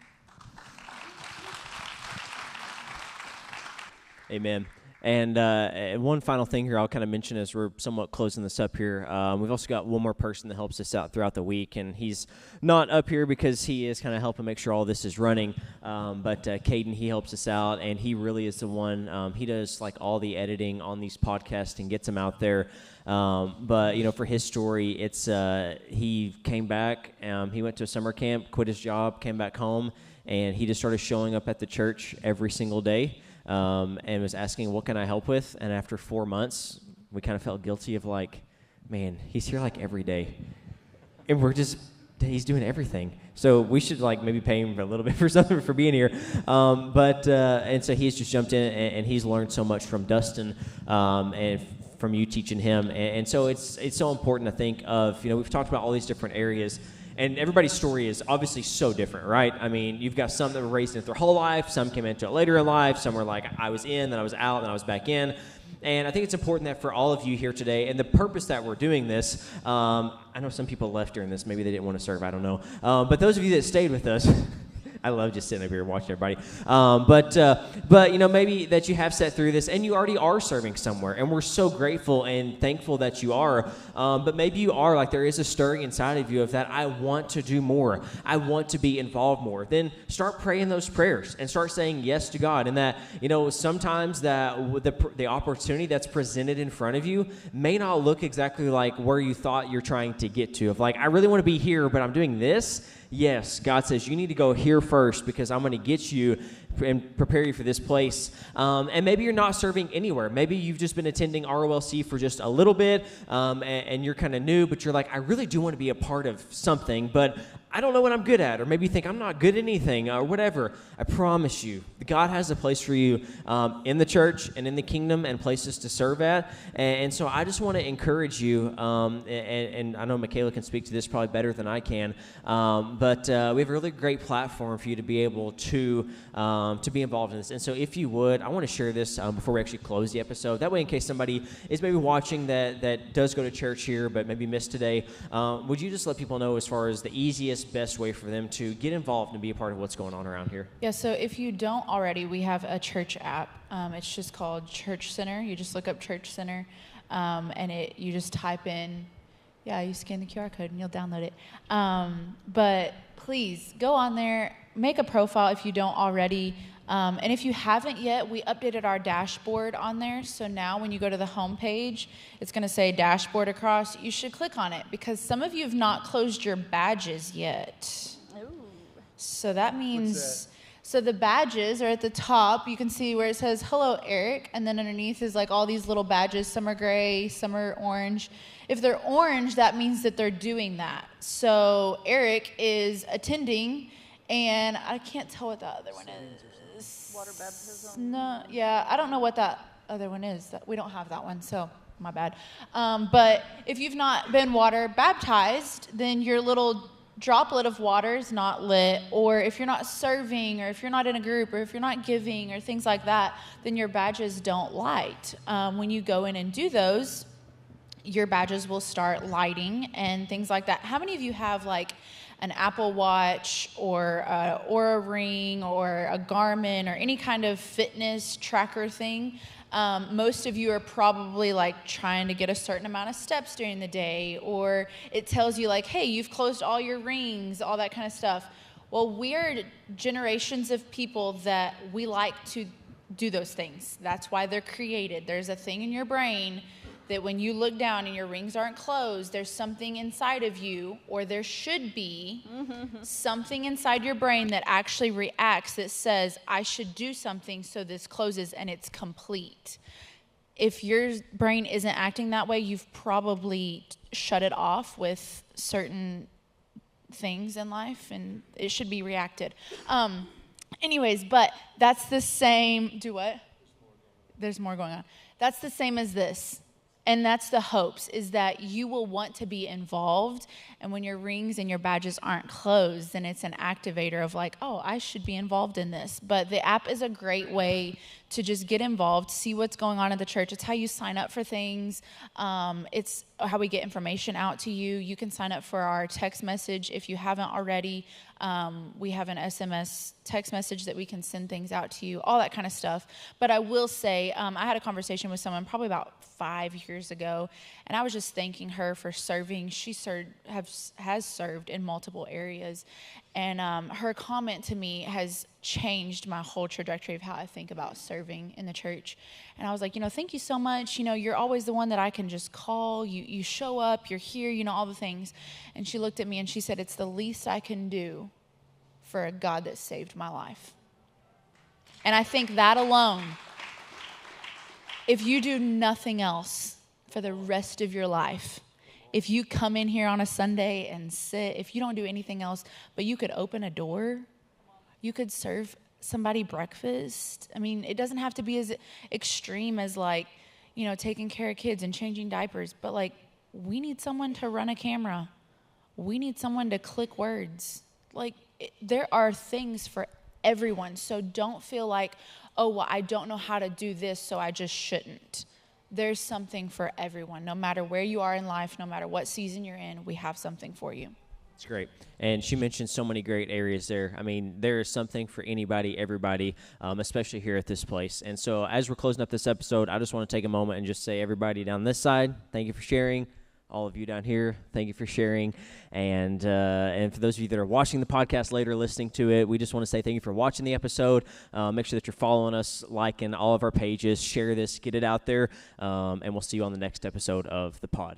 amen. And one final thing here I'll kind of mention as we're somewhat closing this up here. We've also got one more person that helps us out throughout the week, and he's not up here because he is kind of helping make sure all this is running. But Caden, he helps us out, and he really is the one. He does like all the editing on these podcasts and gets them out there. But for his story, it's he came back. He went to a summer camp, quit his job, came back home, and he just started showing up at the church every single day. And was asking, what can I help with? And after 4 months, we kind of felt guilty of like, man, he's here like every day. And he's doing everything. So we should like maybe pay him a little bit for something for being here. And so he's just jumped in, and he's learned so much from Dustin and from you teaching him. And so it's so important to think of, we've talked about all these different areas. And everybody's story is obviously so different, right? I mean, you've got some that were raised in it their whole life. Some came into it later in life. Some were like, I was in, then I was out, then I was back in. And I think it's important that for all of you here today, and the purpose that we're doing this, I know some people left during this. Maybe they didn't want to serve. I don't know. But those of you that stayed with us, I love just sitting up here watching everybody. But maybe that you have sat through this and you already are serving somewhere, and we're so grateful and thankful that you are. But maybe you are like, there is a stirring inside of you of that. I want to do more. I want to be involved more. Then start praying those prayers and start saying yes to God. And that sometimes that the opportunity that's presented in front of you may not look exactly like where you thought you're trying to get to. Of like, I really want to be here, but I'm doing this. Yes, God says you need to go here first because I'm going to get you and prepare you for this place. And maybe you're not serving anywhere. Maybe you've just been attending ROLC for just a little bit, and you're kind of new, but you're like, I really do want to be a part of something, but I don't know what I'm good at, or maybe you think I'm not good at anything, or whatever. I promise you, God has a place for you in the church and in the kingdom and places to serve at. And so I just want to encourage you, and I know Michaela can speak to this probably better than I can, but we have a really great platform for you to be able to be involved in this. And so if you would, I want to share this before we actually close the episode. That way, in case somebody is maybe watching that does go to church here but maybe missed today, would you just let people know as far as the easiest, best way for them to get involved and be a part of what's going on around here? Yeah, so if you don't already, we have a church app. It's just called Church Center. You just look up Church Center, and you just type in, you scan the QR code and you'll download it. But please go on there, make a profile if you don't already. And if you haven't yet, we updated our dashboard on there. So now when you go to the home page, it's going to say dashboard across. You should click on it because some of you have not closed your badges yet. Ooh. So that means, so the badges are at the top. You can see where it says, hello, Eric. And then underneath is like all these little badges. Some are gray, some are orange. If they're orange, that means that they're doing that. So Eric is attending, and I can't tell what the other one is. Water baptism? No, yeah, I don't know what that other one is. We don't have that one, so my bad. But if you've not been water baptized, then your little droplet of water is not lit, or if you're not serving, or if you're not in a group, or if you're not giving, or things like that, then your badges don't light. When you go in and do those, your badges will start lighting and things like that. How many of you have like an Apple Watch or a Oura Ring or a Garmin or any kind of fitness tracker thing? Most of you are probably like trying to get a certain amount of steps during the day, or it tells you like, hey, you've closed all your rings, all that kind of stuff. Well, we're generations of people that we like to do those things. That's why they're created. There's a thing in your brain that when you look down and your rings aren't closed, there's something inside of you, or there should be something inside your brain that actually reacts that says, I should do something so this closes and it's complete. If your brain isn't acting that way, you've probably shut it off with certain things in life, and it should be reacted. Anyways, but that's the same. Do what? There's more going on. That's the same as this. And that's the hopes, is that you will want to be involved. And when your rings and your badges aren't closed, then it's an activator of like, oh, I should be involved in this. But the app is a great way to just get involved, see what's going on at the church. It's how you sign up for things. It's how we get information out to you. You can sign up for our text message if you haven't already. We have an SMS text message that we can send things out to you, all that kind of stuff. But I will say, I had a conversation with someone probably about 5 years ago, and I was just thanking her for serving. She has served in multiple areas, and her comment to me has changed my whole trajectory of how I think about serving in the church. And I was like, thank you so much. You're always the one that I can just call. You show up, you're here, all the things. And she looked at me and she said, it's the least I can do for a God that saved my life. And I think that alone, if you do nothing else for the rest of your life, if you come in here on a Sunday and sit, if you don't do anything else, but you could open a door, you could serve somebody breakfast. I mean, it doesn't have to be as extreme as like, taking care of kids and changing diapers, but like, we need someone to run a camera. We need someone to click words. Like, there are things for everyone. So don't feel like, oh, well, I don't know how to do this, so I just shouldn't. There's something for everyone. No matter where you are in life, no matter what season you're in, we have something for you. It's great. And she mentioned so many great areas there. I mean, there is something for anybody, everybody, especially here at this place. And so as we're closing up this episode, I just want to take a moment and just say, everybody down this side, thank you for sharing. All of you down here, thank you for sharing. And for those of you that are watching the podcast later, listening to it, we just want to say thank you for watching the episode. Make sure that you're following us, liking all of our pages, share this, get it out there, and we'll see you on the next episode of The Pod.